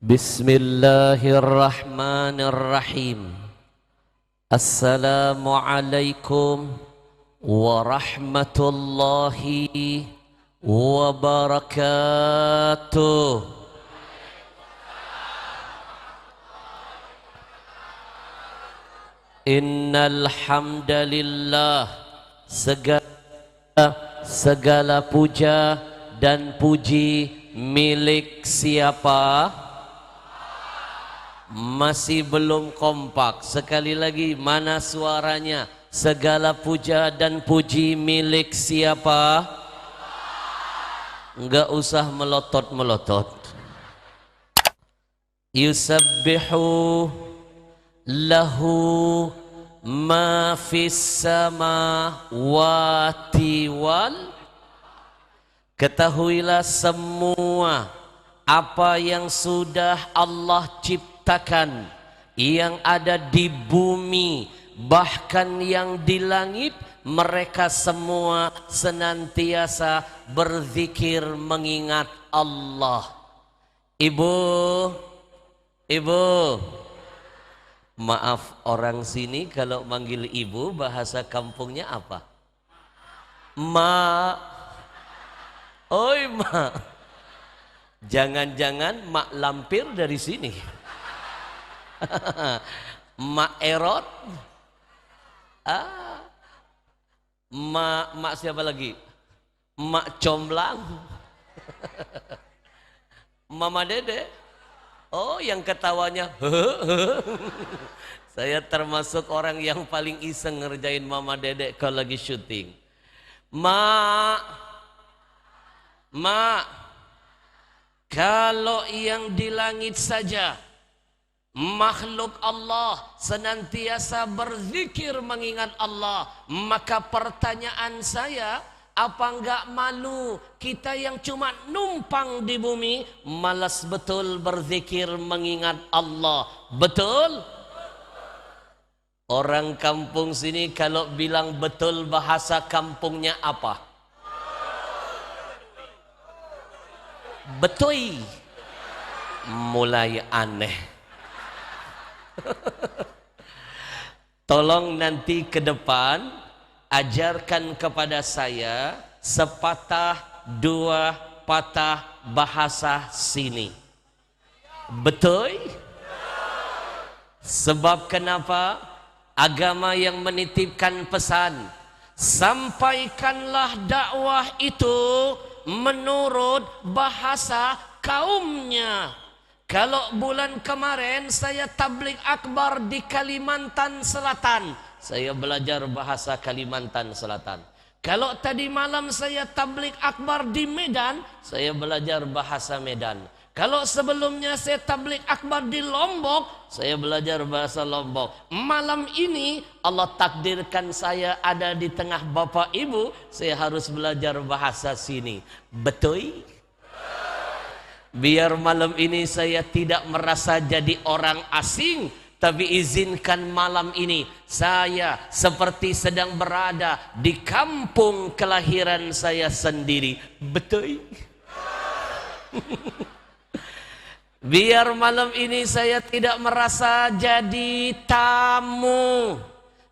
Bismillahirrahmanirrahim. Assalamualaikum warahmatullahi wabarakatuh. Innal hamdalillah, segala puja dan puji milik siapa? Masih belum kompak. Sekali lagi, mana suaranya? Segala puja dan puji milik siapa? Enggak usah melotot-melotot. Yusabbihu lahu ma fis samawati wal. Ketahuilah semua apa yang sudah Allah ciptakan, yang ada di bumi, bahkan yang di langit, mereka semua senantiasa berzikir mengingat Allah. Ibu, maaf, orang sini kalau manggil ibu bahasa kampungnya apa? Ma. Oi, ma. Jangan-jangan mak lampir dari sini. Mak erot. Mak siapa lagi? Mak comblang. Mama Dede. Oh, yang ketawanya. Saya termasuk orang yang paling iseng ngerjain Mama Dede kalau lagi syuting. Mak, kalau yang di langit saja makhluk Allah senantiasa berzikir mengingat Allah, maka pertanyaan saya, apa enggak malu kita yang cuma numpang di bumi malas betul berzikir mengingat Allah? Betul? Orang kampung sini kalau bilang betul bahasa kampungnya apa? Betul. Mulai aneh. Tolong nanti ke depan ajarkan kepada saya sepatah dua patah bahasa sini. Betul? Sebab kenapa? Agama yang menitipkan pesan, sampaikanlah dakwah itu menurut bahasa kaumnya. Kalau bulan kemarin saya tabligh akbar di Kalimantan Selatan, saya belajar bahasa Kalimantan Selatan. Kalau tadi malam saya tabligh akbar di Medan, saya belajar bahasa Medan. Kalau sebelumnya saya tabligh akbar di Lombok, saya belajar bahasa Lombok. Malam ini Allah takdirkan saya ada di tengah bapak ibu, saya harus belajar bahasa sini. Betul? Biar malam ini saya tidak merasa jadi orang asing, tapi izinkan malam ini saya seperti sedang berada di kampung kelahiran saya sendiri. Betul? Biar malam ini saya tidak merasa jadi tamu,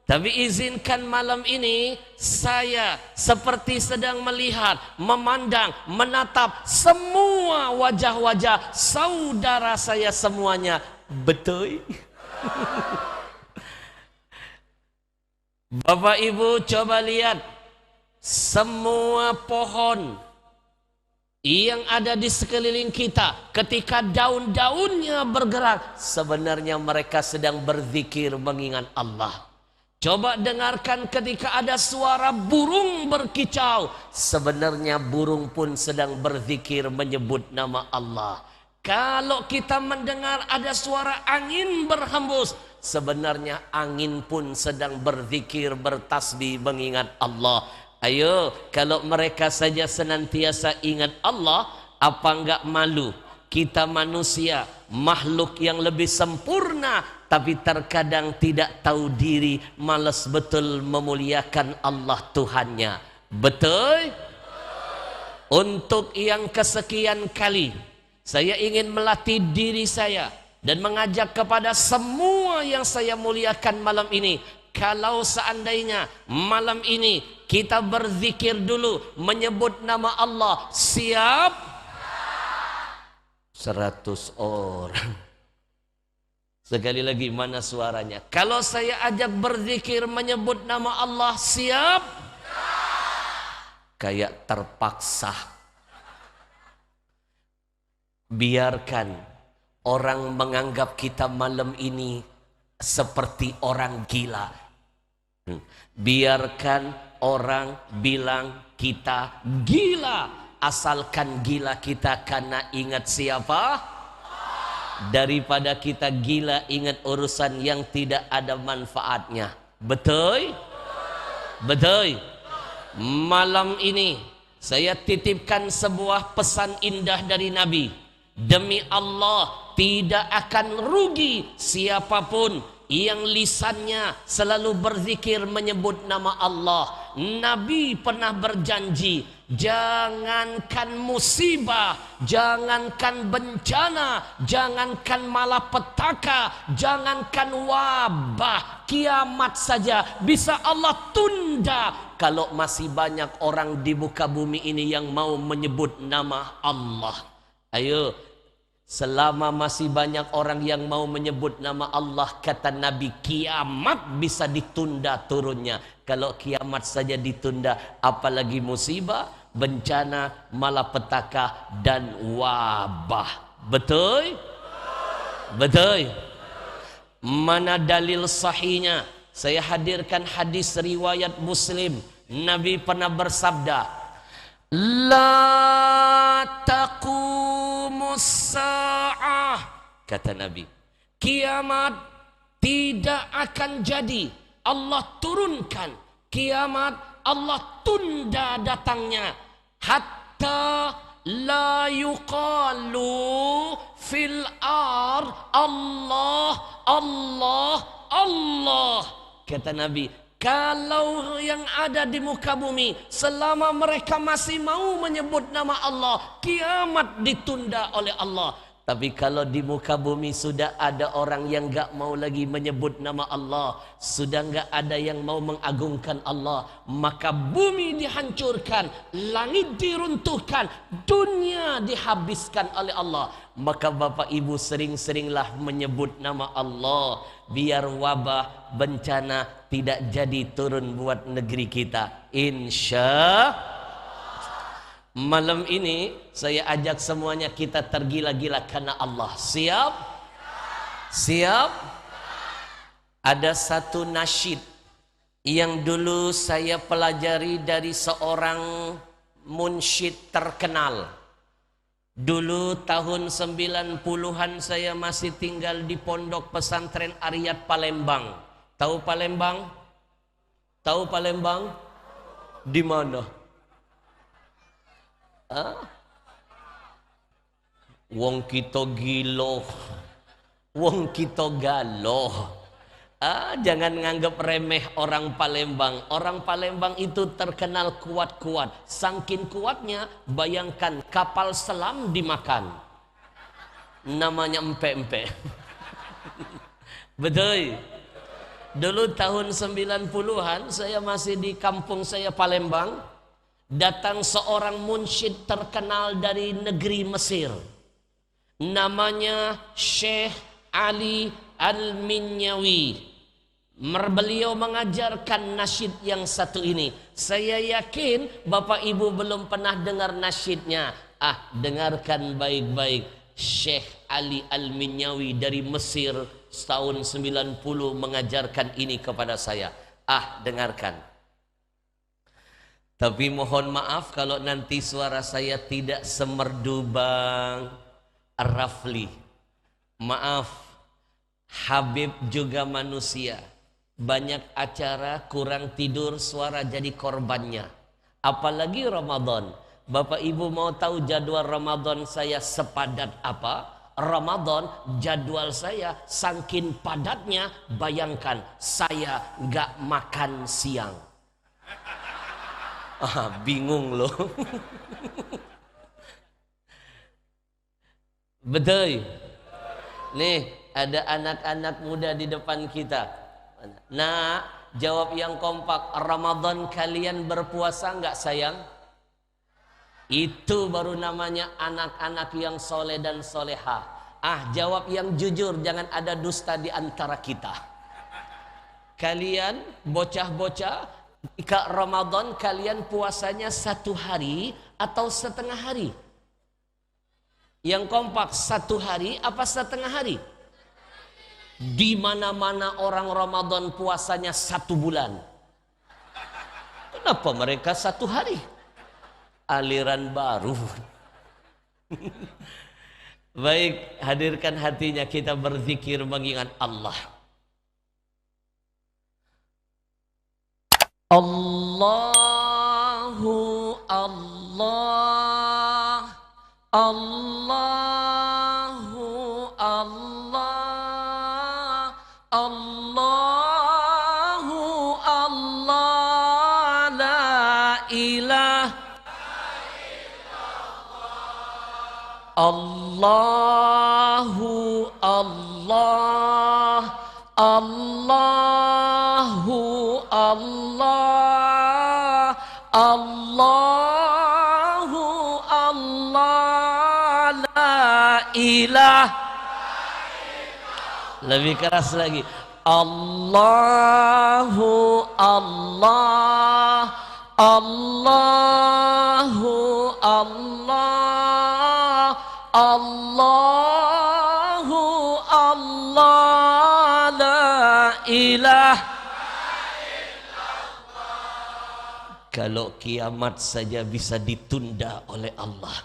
tapi izinkan malam ini saya seperti sedang melihat, memandang, menatap semua wajah-wajah saudara saya semuanya. Betul? Bapak Ibu coba lihat semua pohon yang ada di sekeliling kita, ketika daun-daunnya bergerak, sebenarnya mereka sedang berzikir mengingat Allah. Coba dengarkan ketika ada suara burung berkicau, sebenarnya burung pun sedang berzikir menyebut nama Allah. Kalau kita mendengar ada suara angin berhembus, sebenarnya angin pun sedang berzikir, bertasbih mengingat Allah. Ayo, kalau mereka saja senantiasa ingat Allah, apa enggak malu? Kita manusia, makhluk yang lebih sempurna, tapi terkadang tidak tahu diri, malas betul memuliakan Allah Tuhannya. Betul? Untuk yang kesekian kali Saya ingin melatih diri saya dan mengajak kepada semua yang saya muliakan malam ini. Kalau seandainya malam ini kita berzikir dulu, menyebut nama Allah, siap? 100 orang. Sekali lagi, mana suaranya? Kalau saya ajak berzikir menyebut nama Allah, siap? Kayak terpaksa. Biarkan orang menganggap kita malam ini seperti orang gila. Biarkan orang bilang kita gila, asalkan gila kita karena ingat siapa? Daripada kita gila ingat urusan yang tidak ada manfaatnya. Betul? Betul. Malam ini saya titipkan sebuah pesan indah dari Nabi. Demi Allah, tidak akan rugi siapapun yang lisannya selalu berzikir menyebut nama Allah. Nabi pernah berjanji, jangankan musibah, jangankan bencana, jangankan malapetaka, jangankan wabah, kiamat saja bisa Allah tunda kalau masih banyak orang di muka bumi ini yang mau menyebut nama Allah. Ayo, selama masih banyak orang yang mau menyebut nama Allah, kata Nabi, kiamat bisa ditunda turunnya. Kalau kiamat saja ditunda, apalagi musibah, bencana, malapetaka, dan wabah. Betul? Betul? Mana dalil sahihnya? Saya hadirkan hadis riwayat Muslim. Nabi pernah bersabda, la taqumus sa'ah, kata Nabi, kiamat tidak akan jadi. Allah turunkan kiamat, Allah tunda datangnya, hatta la yuqalu fil ar Allah Allah Allah, kata Nabi. Kalau yang ada di muka bumi, selama mereka masih mau menyebut nama Allah, kiamat ditunda oleh Allah. Tapi kalau di muka bumi sudah ada orang yang gak mau lagi menyebut nama Allah, sudah gak ada yang mau mengagungkan Allah, maka bumi dihancurkan, langit diruntuhkan, dunia dihabiskan oleh Allah. Maka Bapak Ibu sering-seringlah menyebut nama Allah, biar wabah, bencana tidak jadi turun buat negeri kita. Insya malam ini saya ajak semuanya kita tergila-gila karena Allah. Siap? Siap? Ada satu nasyid yang dulu saya pelajari dari seorang munsyid terkenal. Dulu tahun 90-an saya masih tinggal di pondok pesantren Ariyat Palembang. Tahu Palembang? Tahu Palembang? Di mana? Wong kita gilo, wong kita galoh. Jangan nganggap remeh orang Palembang. Orang Palembang itu terkenal kuat-kuat. Saking kuatnya, bayangkan kapal selam dimakan. Namanya empe-empe. Betul. Dulu tahun 90-an saya masih di kampung saya Palembang. Datang seorang munsyid terkenal dari negeri Mesir. Namanya Syekh Ali Al-Minyawi. Beliau mengajarkan nasyid yang satu ini. Saya yakin Bapak Ibu belum pernah dengar nasyidnya. Dengarkan baik-baik. Syekh Ali Al-Minyawi dari Mesir tahun 90 mengajarkan ini kepada saya. Dengarkan. Tapi mohon maaf kalau nanti suara saya tidak semerdu Bang Rafli. Maaf, Habib juga manusia. Banyak acara, kurang tidur, suara jadi korbannya. Apalagi Ramadan. Bapak Ibu mau tahu jadwal Ramadan saya sepadat apa? Ramadan jadwal saya saking padatnya, bayangkan saya nggak makan siang. Bingung loh. Betul. Nih, ada anak-anak muda di depan kita. Nah, jawab yang kompak. Ramadan kalian berpuasa nggak sayang? Itu baru namanya anak-anak yang soleh dan soleha. Jawab yang jujur, jangan ada dusta di antara kita. Kalian bocah-bocah, jika Ramadan kalian puasanya 1 hari atau setengah hari? Yang kompak 1 hari apa setengah hari? Di mana-mana orang Ramadan puasanya 1 bulan. Kenapa mereka 1 hari? Aliran baru. Baik, hadirkan hatinya, kita berzikir mengingat Allah. Allahu Allah, Allahu Allah, Allahu Allah, la ilaha Allahu Allah, Allahu Allah, Allahu Allah, la ilaha. Lebih keras lagi. Allahu Allah, Allahu Allah, Allahu Allah, la ilaha. Kalau kiamat saja bisa ditunda oleh Allah,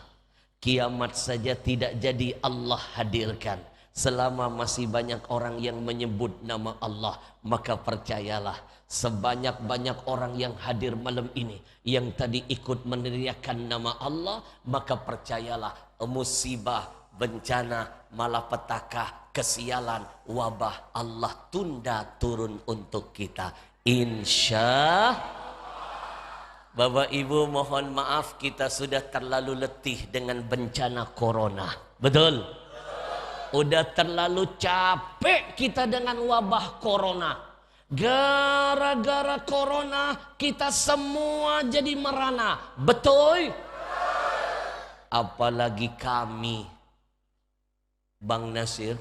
kiamat saja tidak jadi Allah hadirkan. Selama masih banyak orang yang menyebut nama Allah, maka percayalah, sebanyak-banyak orang yang hadir malam ini yang tadi ikut meneriakkan nama Allah, maka percayalah, musibah, bencana, malapetaka, kesialan, wabah Allah tunda turun untuk kita, insya. Bapak Ibu mohon maaf, kita sudah terlalu letih dengan bencana corona. Betul? Udah terlalu capek kita dengan wabah corona. Gara-gara corona kita semua jadi merana. Betul? Apalagi kami, Bang Nasir,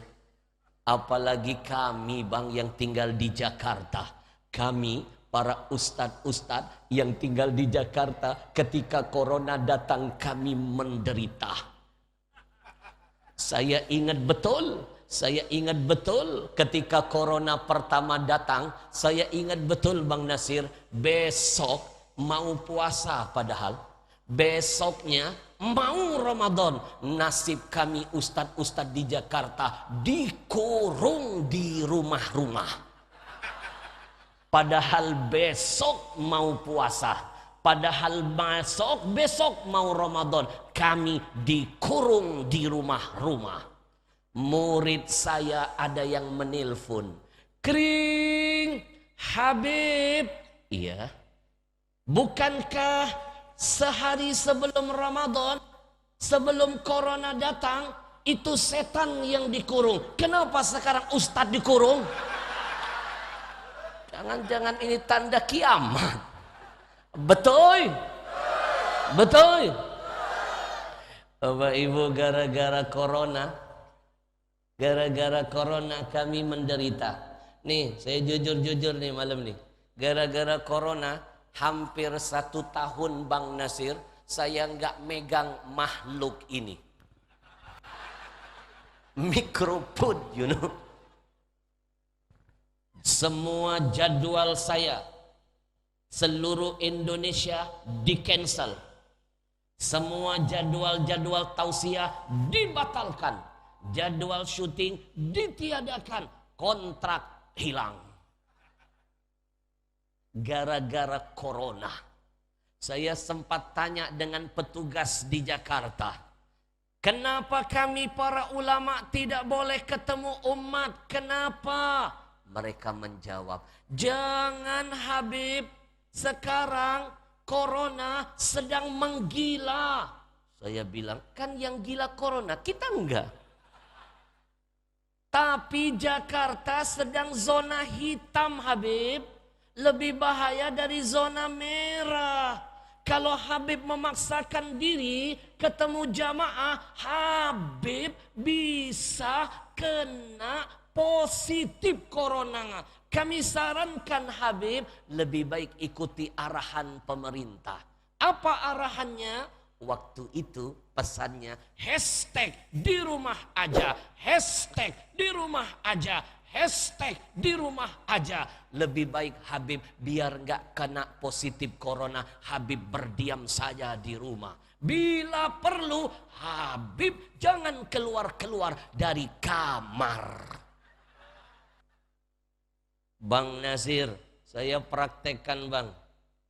apalagi kami Bang yang tinggal di Jakarta. Kami para ustadz-ustadz yang tinggal di Jakarta, ketika corona datang kami menderita. Saya ingat betul ketika corona pertama datang. Saya ingat betul Bang Nasir, besok mau puasa padahal besoknya mau Ramadan. Nasib kami ustadz-ustadz di Jakarta dikurung di rumah-rumah. Padahal besok mau puasa, padahal besok mau Ramadan, kami dikurung di rumah-rumah. Murid saya ada yang menelpon, Kring, Habib, iya, bukankah sehari sebelum Ramadan, sebelum corona datang, itu setan yang dikurung? Kenapa sekarang ustadz dikurung? Jangan-jangan ini tanda kiamat. Betul? Betul? Bapak Ibu, gara-gara corona kami menderita. Nih, saya jujur-jujur nih malam nih. Gara-gara corona hampir 1 tahun Bang Nasir, saya nggak megang makhluk ini. Mikrofon, you know. Semua jadwal saya seluruh Indonesia di cancel. Semua jadwal-jadwal tausiah dibatalkan. Jadwal syuting ditiadakan. Kontrak hilang. Gara-gara corona. Saya sempat tanya dengan petugas di Jakarta, kenapa kami para ulama tidak boleh ketemu umat? Kenapa? Mereka menjawab, jangan Habib, sekarang corona sedang menggila. Saya bilang, kan yang gila corona, kita enggak. Tapi Jakarta sedang zona hitam, Habib. Lebih bahaya dari zona merah. Kalau Habib memaksakan diri ketemu jamaah, Habib bisa kena positif corona. Kami sarankan Habib lebih baik ikuti arahan pemerintah. Apa arahannya? Waktu itu pesannya hashtag di rumah aja, hashtag di rumah aja, hashtag di rumah aja. Lebih baik Habib biar nggak kena positif corona, Habib berdiam saja di rumah. Bila perlu Habib jangan keluar-keluar dari kamar. Bang Nasir, saya praktekkan bang.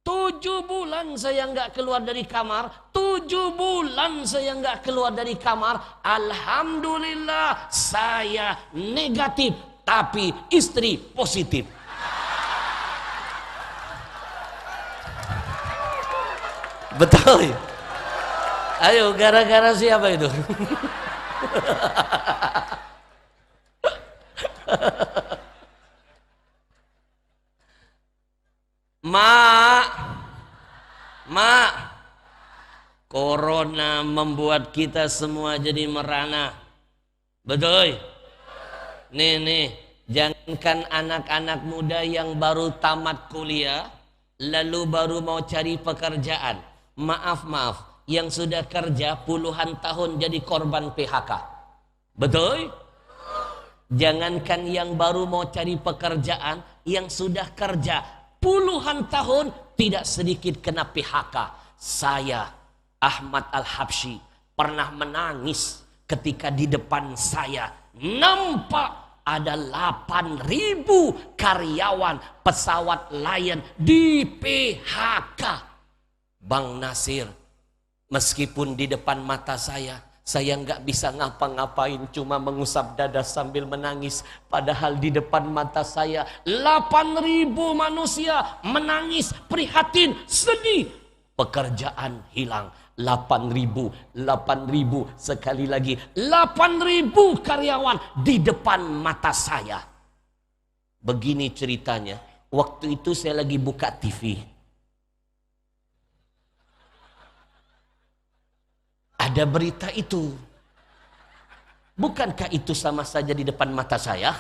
7 bulan saya nggak keluar dari kamar. 7 bulan saya nggak keluar dari kamar. Alhamdulillah saya negatif. Tapi istri positif. Betul. Ayo, gara-gara siapa itu? Mak, corona membuat kita semua jadi merana. Betul? Nih, jangankan anak-anak muda yang baru tamat kuliah, lalu baru mau cari pekerjaan. Maaf, yang sudah kerja puluhan tahun jadi korban PHK. Betul? Jangankan yang baru mau cari pekerjaan, yang sudah kerja puluhan tahun tidak sedikit kena PHK. Saya, Ahmad Al-Habsyi, pernah menangis ketika di depan saya nampak ada 8.000 karyawan pesawat Lion di PHK. Bang Nasir, meskipun di depan mata saya nggak bisa ngapa-ngapain, cuma mengusap dada sambil menangis. Padahal di depan mata saya 8.000 manusia menangis, prihatin, sedih. Pekerjaan hilang. 8.000, sekali lagi 8.000 karyawan di depan mata saya. Begini ceritanya, waktu itu saya lagi buka TV. Ada berita itu. Bukankah itu sama saja di depan mata saya?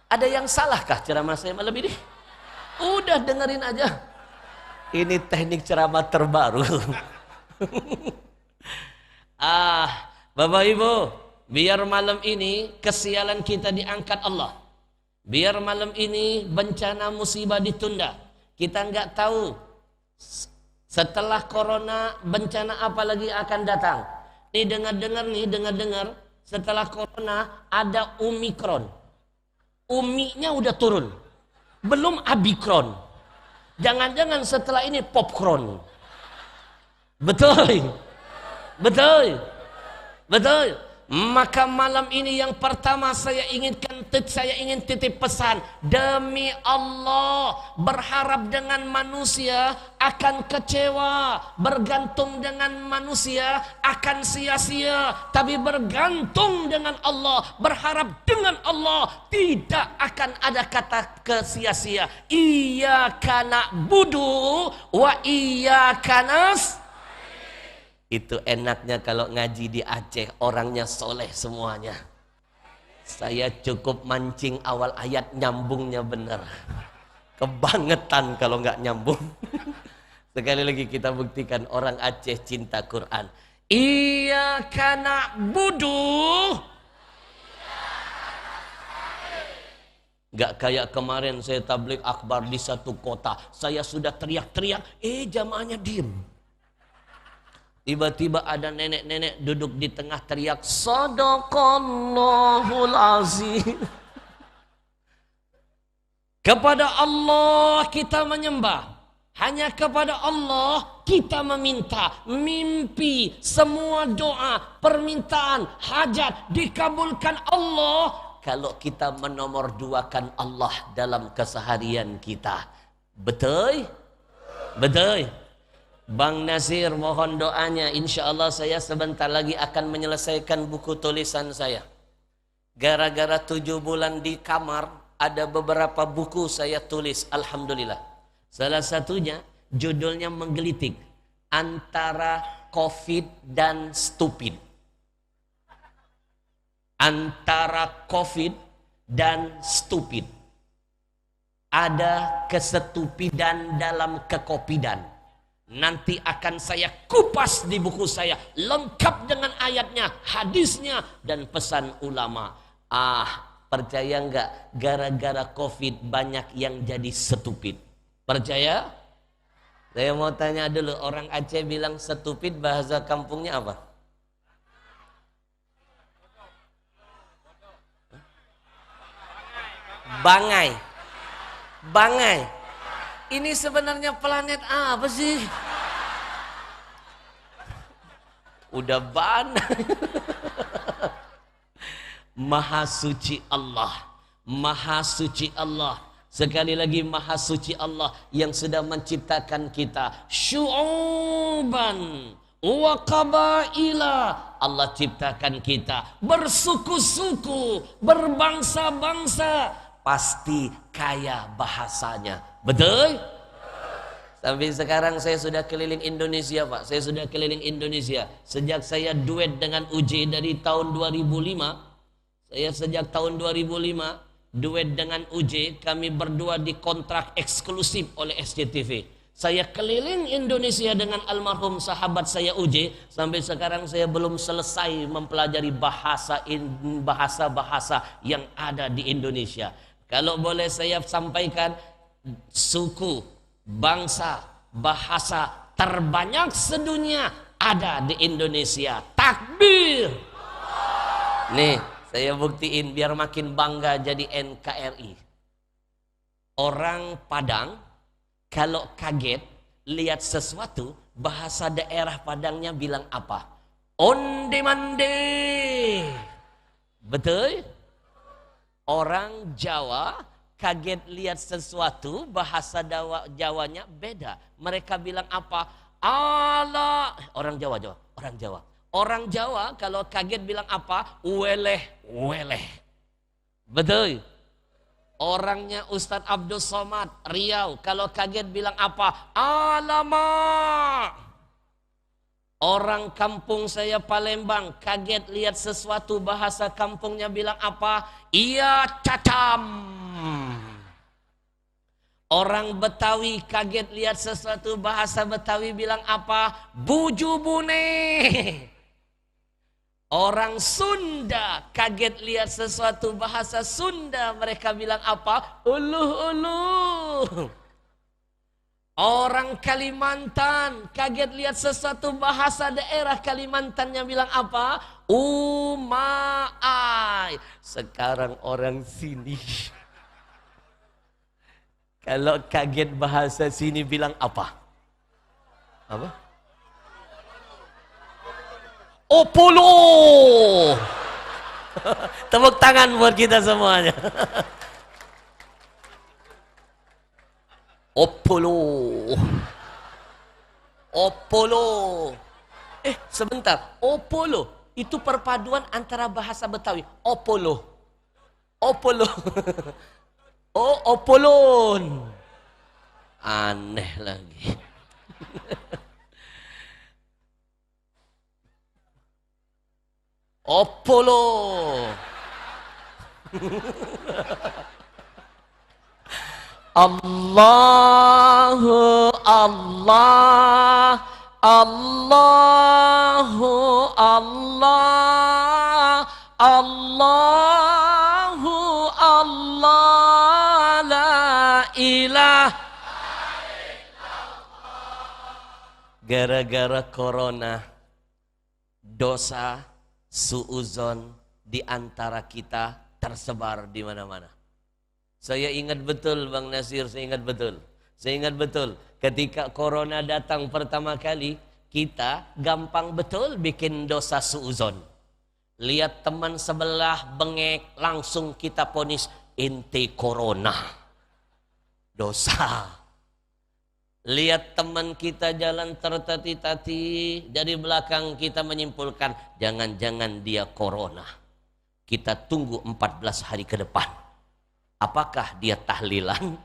Ada yang salahkah ceramah saya malam ini? Udah dengerin aja. Ini teknik ceramah terbaru. Bapak Ibu, biar malam ini kesialan kita diangkat Allah. Biar malam ini bencana musibah ditunda. Kita nggak tahu setelah corona bencana apa lagi akan datang. Nih dengar-dengar, setelah corona ada Omikron. Uminya udah turun. Belum Abikron. Jangan-jangan setelah ini popcorn. Betul. Maka malam ini yang pertama saya ingin titip pesan. Demi Allah, berharap dengan manusia akan kecewa. Bergantung dengan manusia akan sia-sia. Tapi bergantung dengan Allah, berharap dengan Allah, tidak akan ada kata kesia-sia. Iyyaka na'budu wa iyyaka nasta'in. Itu enaknya kalau ngaji di Aceh, orangnya soleh semuanya. Saya cukup mancing awal ayat, nyambungnya benar. Kebangetan kalau nggak nyambung. Sekali lagi kita buktikan orang Aceh cinta Quran. Iyyaka na'budu. Gak kayak kemarin saya tabligh akbar di satu kota. Saya sudah teriak-teriak, jamaahnya diem. Tiba-tiba ada nenek-nenek duduk di tengah teriak, Shadaqallahul azim. Kepada Allah kita menyembah. Hanya kepada Allah kita meminta. Mimpi, semua doa, permintaan, hajat dikabulkan Allah kalau kita menomorduakan Allah dalam keseharian kita. Betul? Bang Nasir mohon doanya. Insya Allah saya sebentar lagi akan menyelesaikan buku tulisan saya. Gara-gara 7 bulan di kamar, ada beberapa buku saya tulis, alhamdulillah. Salah satunya judulnya menggelitik, antara COVID dan stupid. Antara COVID dan stupid. Ada kestupidan dalam kekopidan. Nanti akan saya kupas di buku saya, lengkap dengan ayatnya, hadisnya, dan pesan ulama. Percaya nggak? Gara-gara COVID banyak yang jadi stupid. Percaya? Saya mau tanya dulu, orang Aceh bilang stupid bahasa kampungnya apa? Bangai. Bangai. Ini sebenarnya planet apa sih? Udah banyak. Maha suci Allah. Maha suci Allah. Sekali lagi maha suci Allah yang sudah menciptakan kita. Syu'uban wa qabaila. Allah ciptakan kita bersuku-suku, berbangsa-bangsa. Pasti kaya bahasanya. Betul? Sampai sekarang saya sudah keliling Indonesia, Pak. Saya sudah keliling Indonesia. Sejak saya duet dengan UJ dari tahun 2005. Saya sejak tahun 2005 duet dengan UJ. Kami berdua dikontrak eksklusif oleh SCTV. Saya keliling Indonesia dengan almarhum sahabat saya UJ. Sampai sekarang saya belum selesai mempelajari bahasa-bahasa yang ada di Indonesia. Kalau boleh saya sampaikan, suku, bangsa, bahasa terbanyak sedunia ada di Indonesia. Takbir. Nih, saya buktiin biar makin bangga jadi NKRI. Orang Padang kalau kaget lihat sesuatu, bahasa daerah Padangnya bilang apa? Onde mande. Betul? Orang Jawa kaget lihat sesuatu, bahasa Jawanya beda. Mereka bilang apa? Allah. Orang Jawa. Orang Jawa kalau kaget bilang apa? Weleh. Betul. Orangnya Ustadz Abdul Somad Riau kalau kaget bilang apa? Alamak. Orang kampung saya Palembang kaget lihat sesuatu, bahasa kampungnya bilang apa? Iya cacam. Orang Betawi kaget lihat sesuatu, bahasa Betawi bilang apa? Buju bune. Orang Sunda kaget lihat sesuatu, bahasa Sunda mereka bilang apa? Uluh. Orang Kalimantan kaget lihat sesuatu, bahasa daerah Kalimantannya bilang apa? Umaai. Sekarang orang sini kalau kaget bahasa sini bilang apa? Apa? Opolo. Tepuk tangan buat kita semuanya. Opolo. Sebentar. Opolo itu perpaduan antara bahasa Betawi. Opolo. Oh, opolon. Aneh lagi. Opolo. Allahu Allah, Allahu Allah, Allahu Allah, la ilaha. Gara-gara corona, dosa, suuzon di antara kita tersebar di mana-mana. Saya ingat betul Bang Nasir, saya ingat betul. Ketika corona datang pertama kali, kita gampang betul bikin dosa suuzon. Lihat teman sebelah bengek, langsung kita ponis inti corona. Dosa. Lihat teman kita jalan tertati-tati, dari belakang kita menyimpulkan jangan-jangan dia corona. Kita tunggu 14 hari ke depan. Apakah dia tahlilan?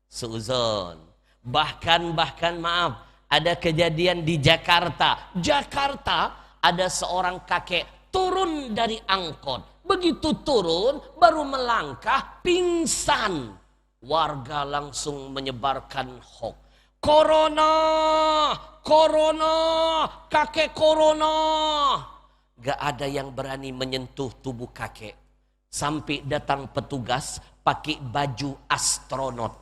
Seuzon. Bahkan maaf, ada kejadian di Jakarta. Jakarta ada seorang kakek turun dari angkot. Begitu turun, baru melangkah, pingsan. Warga langsung menyebarkan hoax. Corona, corona, kakek corona. Gak ada yang berani menyentuh tubuh kakek. Sampai datang petugas pakai baju astronot.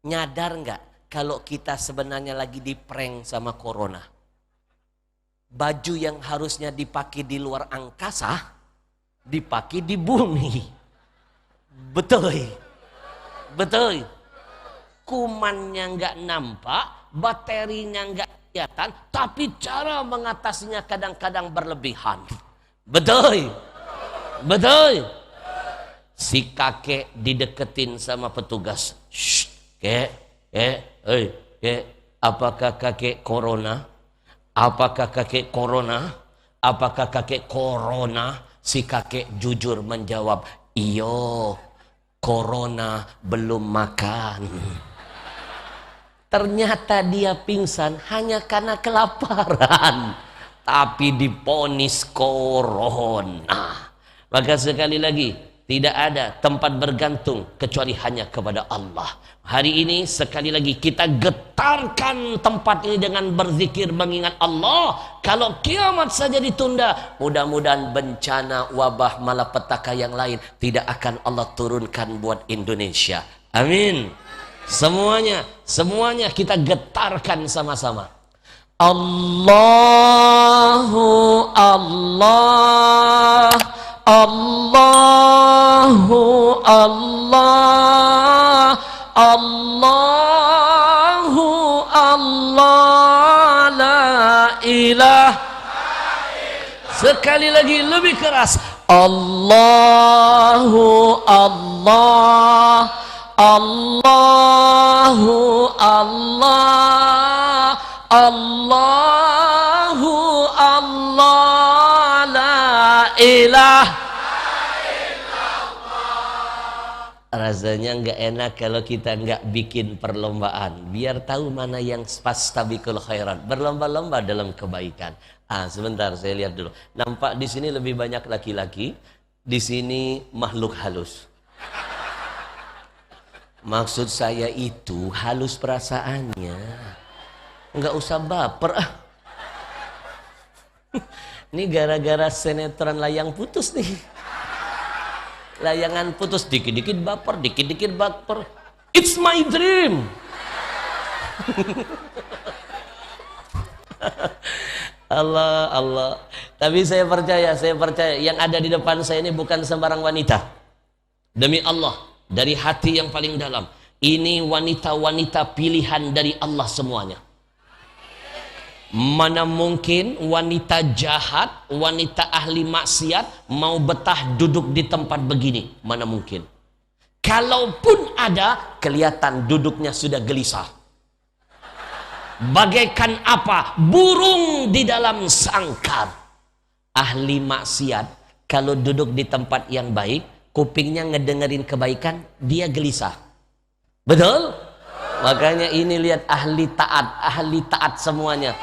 Nyadar nggak kalau kita sebenarnya lagi di prank sama corona? Baju yang harusnya dipakai di luar angkasa, dipakai di bumi. Betul, betul. Kumannya nggak nampak, baterinya nggak kelihatan, tapi cara mengatasinya kadang-kadang berlebihan. Betul, betul. Si kakek dideketin sama petugas. Shh, kek, apakah kakek corona? Apakah kakek corona? Apakah kakek corona? Si kakek jujur menjawab, iyo, corona belum makan. Ternyata dia pingsan hanya karena kelaparan, tapi diponis corona. Maka sekali lagi, tidak ada tempat bergantung kecuali hanya kepada Allah. Hari ini sekali lagi kita getarkan tempat ini dengan berzikir mengingat Allah. Kalau kiamat saja ditunda, mudah-mudahan bencana, wabah, malapetaka yang lain tidak akan Allah turunkan buat Indonesia. Amin. Semuanya kita getarkan sama-sama. Allahu Allah, Allahu Allah, Allahu Allah, la ilaha. Sekali lagi lebih keras. Allahu Allah, Allahu Allah, Allahu Allah, la ilaha. Rasanya nggak enak kalau kita nggak bikin perlombaan. Biar tahu mana yang fastabiqul khairat. Berlomba-lomba dalam kebaikan. Sebentar saya lihat dulu. Nampak di sini lebih banyak laki-laki. Di sini makhluk halus. Maksud saya itu halus perasaannya. Nggak usah baper. Ini gara-gara sinetron layang putus nih. Layangan putus, dikit-dikit baper, dikit-dikit baper. It's my dream. Allah, Allah. Tapi saya percaya yang ada di depan saya ini bukan sembarang wanita. Demi Allah, dari hati yang paling dalam, ini wanita-wanita pilihan dari Allah semuanya. Mana mungkin wanita jahat, wanita ahli maksiat mau betah duduk di tempat begini? Mana mungkin? Kalaupun ada, kelihatan duduknya sudah gelisah. Bagaikan apa? Burung di dalam sangkar. Ahli maksiat, kalau duduk di tempat yang baik, kupingnya ngedengerin kebaikan, dia gelisah. Betul? Makanya ini lihat ahli taat semuanya.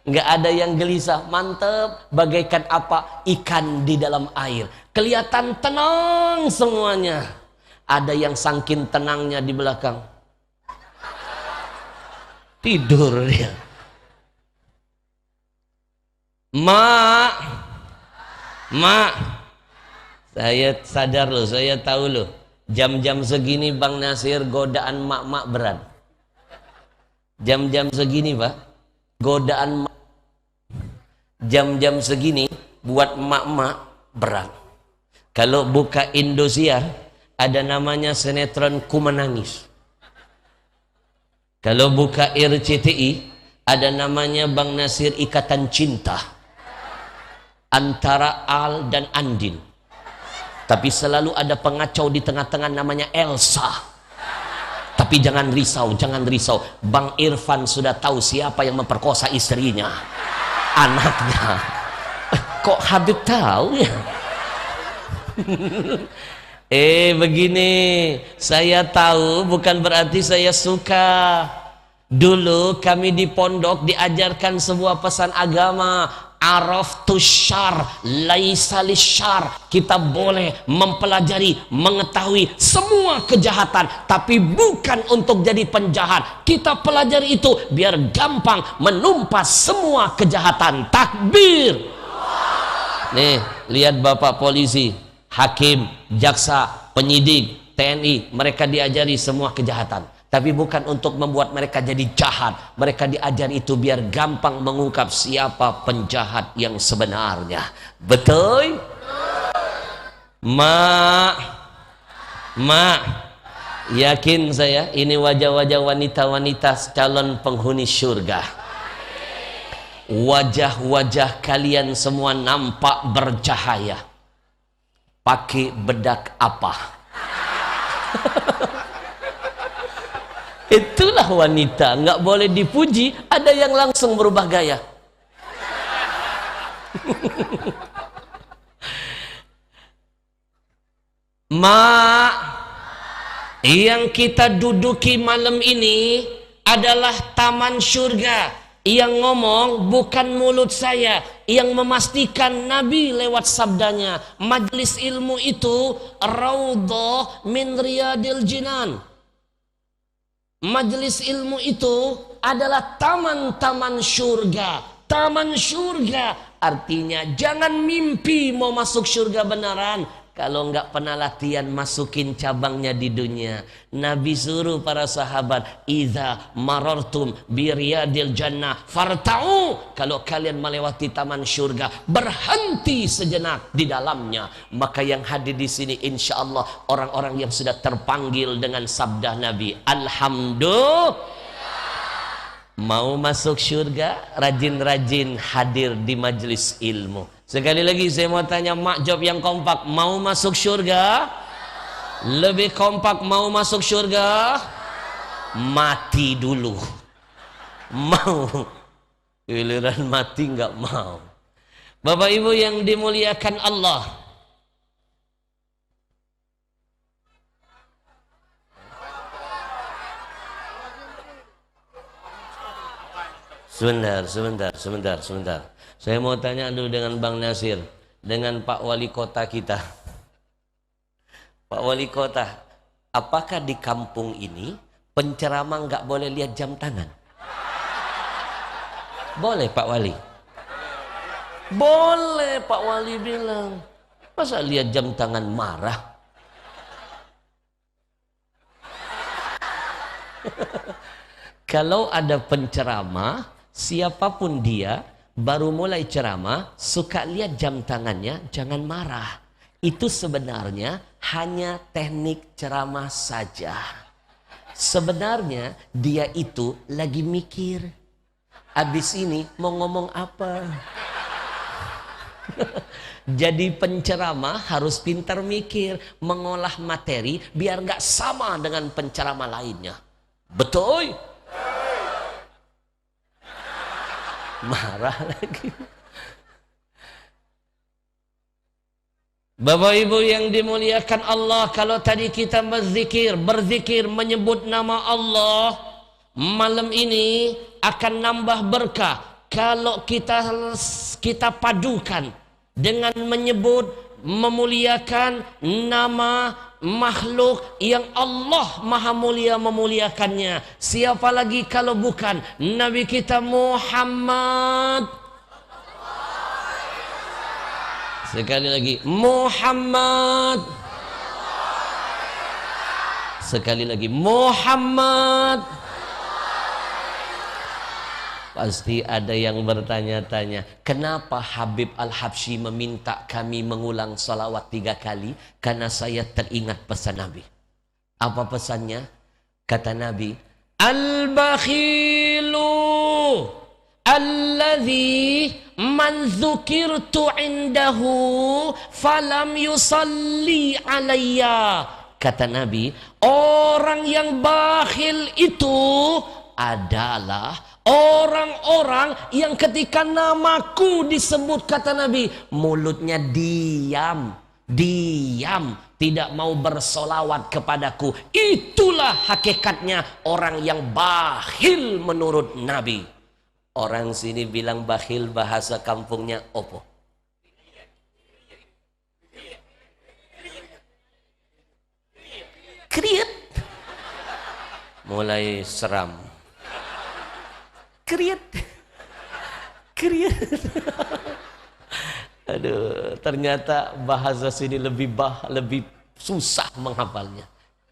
Nggak ada yang gelisah, mantep. Bagaikan apa? Ikan di dalam air. Kelihatan tenang semuanya. Ada yang saking tenangnya di belakang. Tidur dia. Mak. Saya sadar loh, saya tahu loh. Jam-jam segini Bang Nasir godaan mak-mak berat. Jam-jam segini Pak, godaan jam-jam segini buat mak-mak berat. Kalau buka Indosiar ada namanya sinetron Ku Menangis. Kalau buka RCTI ada namanya Bang Nasir Ikatan Cinta antara Al dan Andin. Tapi selalu ada pengacau di tengah-tengah namanya Elsa. Tapi jangan risau, jangan risau. Bang Irfan sudah tahu siapa yang memperkosa istrinya, anaknya. Kok Habib tahu ya? Begini, saya tahu bukan berarti saya suka. Dulu kami di pondok diajarkan sebuah pesan agama, araftu syar laisa lisyar. Kita boleh mempelajari, mengetahui semua kejahatan, tapi bukan untuk jadi penjahat. Kita pelajari itu biar gampang menumpas semua kejahatan. Takbir. Nih, lihat Bapak polisi, hakim, jaksa, penyidik, TNI, mereka diajari semua kejahatan. Tapi bukan untuk membuat mereka jadi jahat. Mereka diajar itu biar gampang mengungkap siapa penjahat yang sebenarnya. Betul? Mak, yakin saya ini wajah-wajah wanita-wanita calon penghuni surga. Wajah-wajah kalian semua nampak bercahaya. Pakai bedak apa? Itulah wanita, nggak boleh dipuji. Ada yang langsung berubah gaya. Mak, yang kita duduki malam ini adalah taman surga. Yang ngomong bukan mulut saya, yang memastikan Nabi lewat sabdanya. Majlis ilmu itu raudhah min riyadil jinan. Majelis ilmu itu adalah taman-taman surga. Taman surga artinya jangan mimpi mau masuk surga beneran kalau nggak pernah latihan masukin cabangnya di dunia. Nabi suruh para sahabat, idza marartum biriyadil jannah farta'u. Kalau kalian melewati taman surga, berhenti sejenak di dalamnya. Maka yang hadir di sini insya Allah orang-orang yang sudah terpanggil dengan sabda Nabi, alhamdulillah. Mau masuk surga, rajin-rajin hadir di majelis ilmu. Sekali lagi saya mau tanya, mak jawab yang kompak. Mau masuk surga? Lebih kompak, mau masuk surga? Mati dulu. Mau. Giliran mati nggak mau. Bapak Ibu yang dimuliakan Allah. Sebentar. Saya mau tanya dulu dengan Bang Nasir, dengan Pak Wali Kota kita. Pak Wali Kota, apakah di kampung ini penceramah nggak boleh lihat jam tangan? Boleh Pak Wali? Boleh Pak Wali bilang. Masa lihat jam tangan marah? Kalau ada penceramah, siapapun dia, baru mulai ceramah, suka lihat jam tangannya, jangan marah. Itu sebenarnya hanya teknik ceramah saja. Sebenarnya dia itu lagi mikir, abis ini mau ngomong apa. Jadi penceramah harus pintar mikir, mengolah materi biar nggak sama dengan penceramah lainnya. Betul? Marah lagi. Bapak Ibu yang dimuliakan Allah, kalau tadi kita berzikir menyebut nama Allah, malam ini akan nambah berkah kalau kita padukan dengan menyebut, memuliakan nama makhluk yang Allah maha mulia memuliakannya. Siapa lagi kalau bukan Nabi kita Muhammad. Sekali lagi Muhammad. Sekali lagi Muhammad. Pasti ada yang bertanya-tanya, kenapa Habib Al-Habsyi meminta kami mengulang salawat 3 kali? Karena saya teringat pesan Nabi. Apa pesannya? Kata Nabi, Al-bakhilu alladhi man dzukirtu indahu falam yusalli alayya. Kata Nabi, orang yang bakhil itu adalah Orang-orang yang ketika namaku disebut, kata Nabi, mulutnya diam, tidak mau bersolawat kepadaku. Itulah hakikatnya orang yang bakhil menurut Nabi. Orang sini bilang bakhil, bahasa kampungnya opo? Kriet. Mulai seram. Kriet. Aduh, ternyata bahasa sini lebih susah menghafalnya.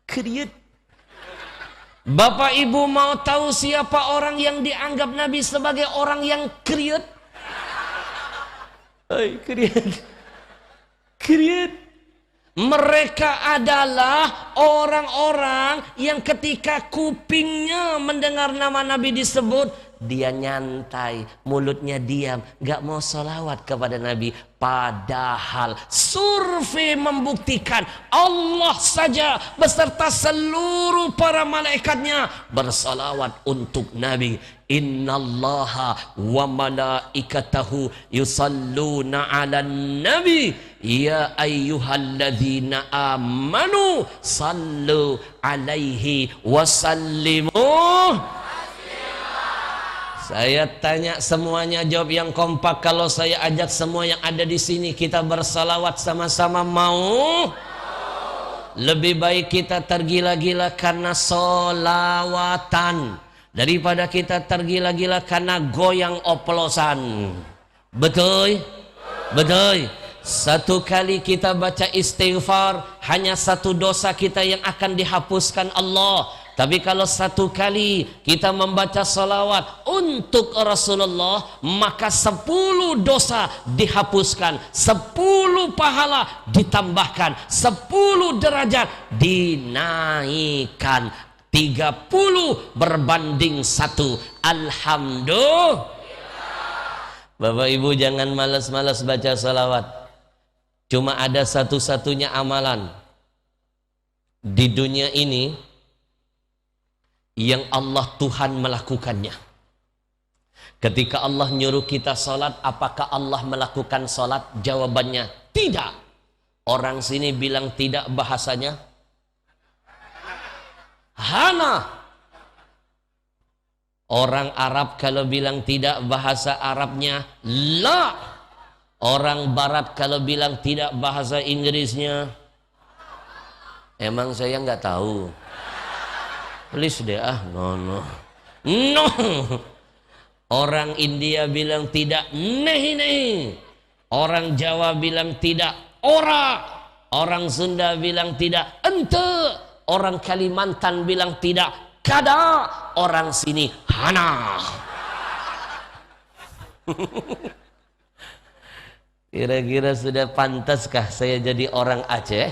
Kriet. Bapak Ibu mau tahu siapa orang yang dianggap Nabi sebagai orang yang kriet? Kriet. Mereka adalah orang-orang yang ketika kupingnya mendengar nama Nabi disebut, dia nyantai, mulutnya diam, gak mau sholawat kepada Nabi. Padahal survei membuktikan Allah saja beserta seluruh para malaikatnya bersalawat untuk Nabi. Innallaha wa malaikatahu yusalluna 'alan nabi ya ayyuhalladzina amanu sallu 'alaihi wasallimu. Saya tanya semuanya jawab yang kompak. Kalau saya ajak semua yang ada di sini kita bersalawat sama-sama, mau? Lebih baik kita tergila-gila karena solawatan daripada kita tergila-gila karena goyang oplosan. Betul? Betul. Satu kali kita baca istighfar, hanya satu dosa kita yang akan dihapuskan Allah. Tapi kalau satu kali kita membaca salawat untuk Rasulullah, maka 10 dosa dihapuskan, 10 pahala ditambahkan, 10 derajat dinaikkan, 30 berbanding 1. Alhamdulillah. Bapak Ibu jangan malas-malas baca salawat. Cuma ada satu-satunya amalan di dunia ini yang Allah Tuhan melakukannya. Ketika Allah nyuruh kita sholat, apakah Allah melakukan sholat? Jawabannya tidak. Orang sini bilang tidak, bahasanya hana. Orang Arab kalau bilang tidak, bahasa Arabnya la. Orang Barat kalau bilang tidak, bahasa Inggrisnya emang saya nggak tahu. Please deh, no. Orang India bilang tidak, nehi. Orang Jawa bilang tidak, ora. Orang Sunda bilang tidak, ente. Orang Kalimantan bilang tidak, kada. Orang sini hana. Kira-kira sudah pantaskah saya jadi orang Aceh?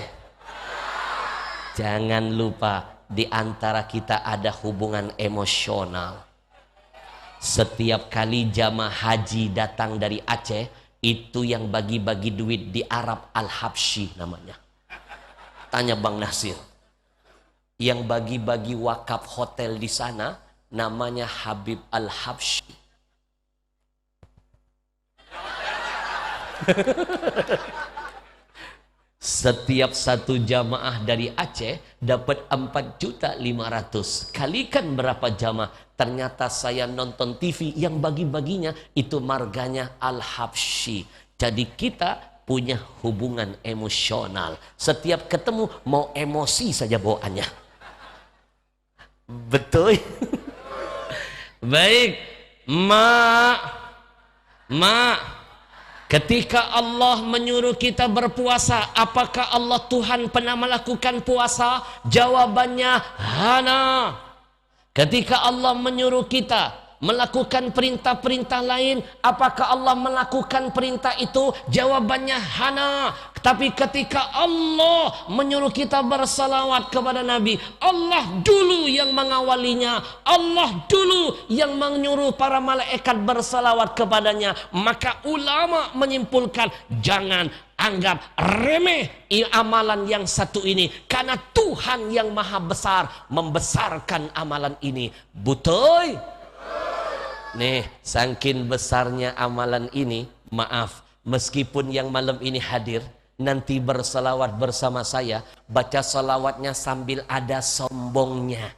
Jangan lupa, di antara kita ada hubungan emosional. Setiap kali jamaah haji datang dari Aceh, itu yang bagi-bagi duit di Arab Al-Habsyi namanya. Tanya Bang Nasir. Yang bagi-bagi wakaf hotel di sana namanya Habib Al-Habsyi. Setiap satu jamaah dari Aceh dapat 4.500.000. Kalikan berapa jamaah? Ternyata saya nonton TV yang bagi-baginya itu marganya Al-Habsyi. Jadi kita punya hubungan emosional. Setiap ketemu mau emosi saja bawaannya. Betul? Baik. Ketika Allah menyuruh kita berpuasa, apakah Allah Tuhan pernah melakukan puasa? Jawabannya hana. Ketika Allah menyuruh kita melakukan perintah-perintah lain, apakah Allah melakukan perintah itu? Jawabannya hana. Tapi ketika Allah menyuruh kita bersalawat kepada Nabi, Allah dulu yang mengawalinya, Allah dulu yang menyuruh para malaikat bersalawat kepadanya. Maka ulama menyimpulkan, jangan anggap remeh amalan yang satu ini, karena Tuhan yang maha besar membesarkan amalan ini. Betul? Nih, saking besarnya amalan ini, maaf, meskipun yang malam ini hadir, nanti berselawat bersama saya, baca selawatnya sambil ada sombongnya,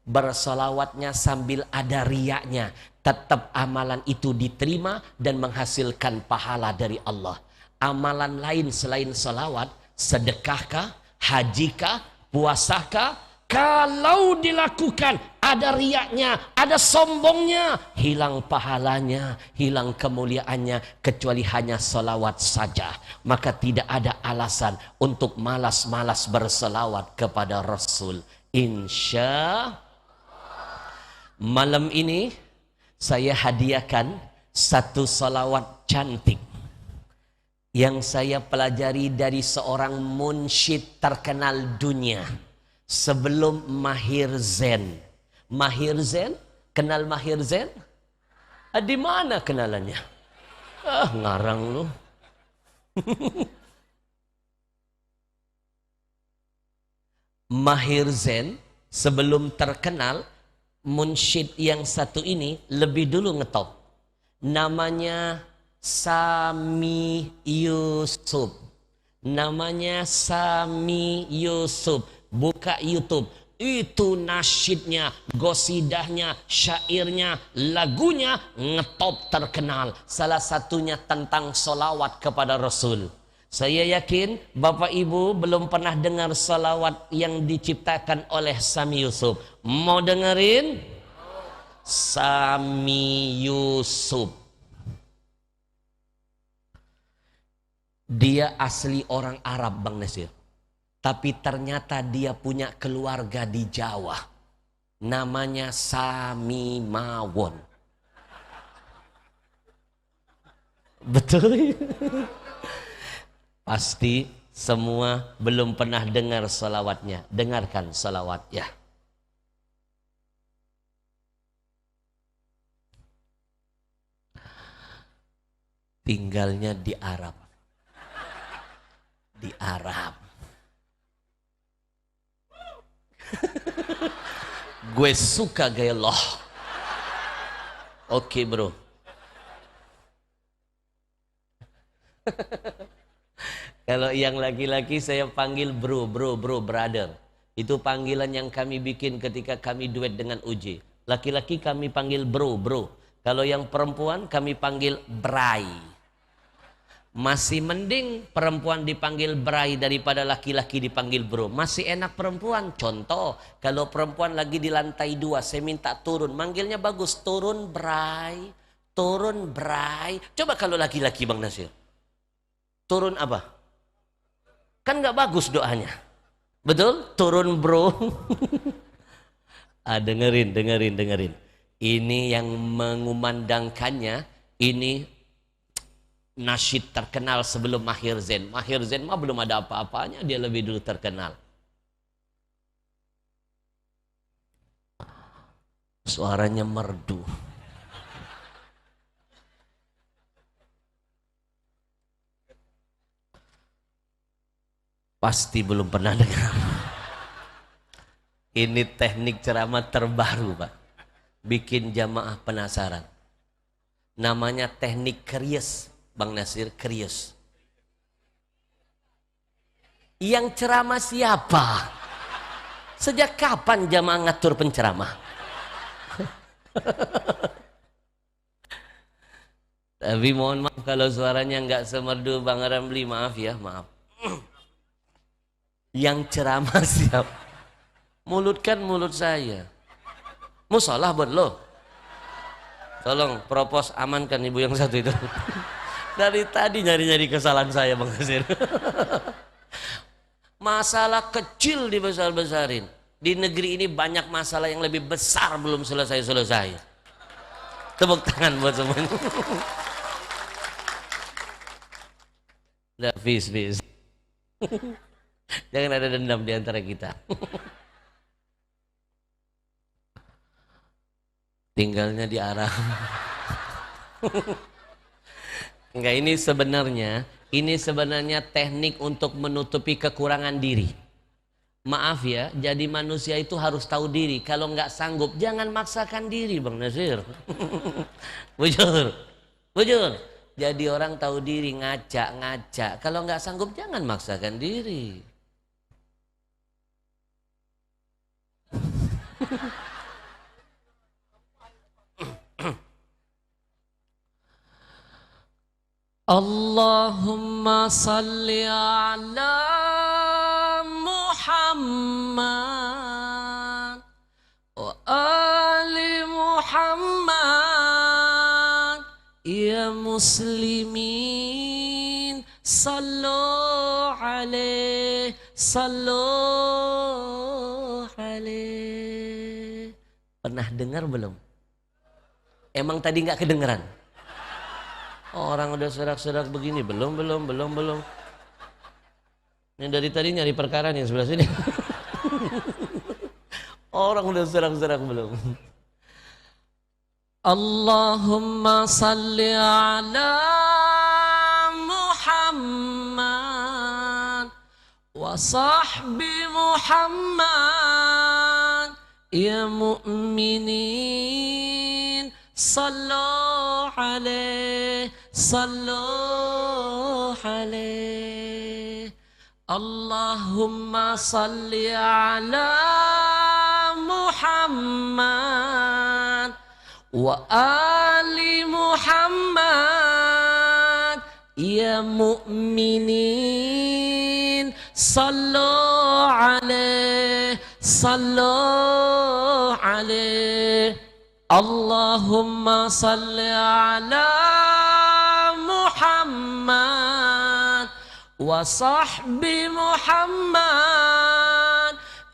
berselawatnya sambil ada riaknya, tetap amalan itu diterima dan menghasilkan pahala dari Allah. Amalan lain selain selawat, sedekahkah, hajikah, puasakah, kalau dilakukan ada riaknya, ada sombongnya, hilang pahalanya, hilang kemuliaannya, kecuali hanya selawat saja. Maka tidak ada alasan untuk malas-malas berselawat kepada Rasul. Insya malam ini saya hadiahkan satu salawat cantik yang saya pelajari dari seorang munsyid terkenal dunia sebelum Mahir Zain. Mahir Zain, kenal Mahir Zain? Di mana kenalannya? Ngarang lu. Mahir Zain sebelum terkenal, munsyid yang satu ini lebih dulu ngetop. Namanya Sami Yusuf. Namanya Sami Yusuf. Buka YouTube. Itu nasyidnya, gosidahnya, syairnya, lagunya ngetop terkenal. Salah satunya tentang solawat kepada Rasul. Saya yakin Bapak Ibu belum pernah dengar salawat yang diciptakan oleh Sami Yusuf. Mau dengerin? Sami Yusuf. Dia asli orang Arab, Bang Nasir. Tapi ternyata dia punya keluarga di Jawa. Namanya Sami Mawon. Betul? Pasti semua belum pernah dengar salawatnya. Dengarkan salawatnya. Tinggalnya di Arab. Di Arab. Gue suka gaya loh. Oke bro. Kalau yang laki-laki saya panggil bro, brother. Itu panggilan yang kami bikin ketika kami duet dengan Uji. Laki-laki kami panggil bro. Kalau yang perempuan kami panggil brai. Masih mending perempuan dipanggil brai daripada laki-laki dipanggil bro. Masih enak perempuan. Contoh, kalau perempuan lagi di lantai 2, saya minta turun. Manggilnya bagus, turun brai. Turun brai. Coba kalau laki-laki Bang Nasir. Turun apa? Kan gak bagus doanya. Betul? Turun bro. Dengerin. Ini yang mengumandangkannya, ini nasyid terkenal sebelum Mahir Zain. Mahir Zain mah belum ada apa-apanya, dia lebih dulu terkenal. Suaranya merdu. Pasti belum pernah dengar. Ini teknik ceramah terbaru, Pak. Bikin jamaah penasaran. Namanya teknik krius. Bang Nasir, krius. Yang ceramah siapa? Sejak kapan jamaah ngatur penceramah? Tapi mohon maaf kalau suaranya nggak semerdu Bang Ramli, maaf ya, maaf. Yang ceramah siapa? Mulut kan mulut saya. Musalah buat lo. Tolong propos amankan ibu yang satu itu. Dari tadi nyari-nyari kesalahan saya Bang Nasir. Masalah kecil dibesar-besarin. Di negeri ini banyak masalah yang lebih besar belum selesai-selesai. Tepuk tangan buat semuanya. Udah, peace. Jangan ada dendam di antara kita. Tinggalnya di Arab. Enggak, ini sebenarnya teknik untuk menutupi kekurangan diri. Maaf ya, jadi manusia itu harus tahu diri. Kalau nggak sanggup, jangan maksakan diri, Bang Nasir. Bujur, bujur. Jadi orang tahu diri, ngaca. Kalau nggak sanggup, jangan maksakan diri. Allahumma salli ala Muhammad wa ali Muhammad. Ya muslimin sallu alaih, sallu alaih. Pernah dengar belum? Emang tadi nggak kedengeran? Orang udah serak-serak begini, belum. Ini dari tadi nyari perkara nih sebelah sini. Orang udah serak-serak belum? Allahumma salli ala Muhammad wa sahbi Muhammad. Ya mu'minin sallu alaih, sallu alaih. Allahumma salli ala Muhammad wa ali Muhammad. Ya mu'minin sallu alaih, sallu alaih. Allahumma salli ala Muhammad wa sahbi Muhammad.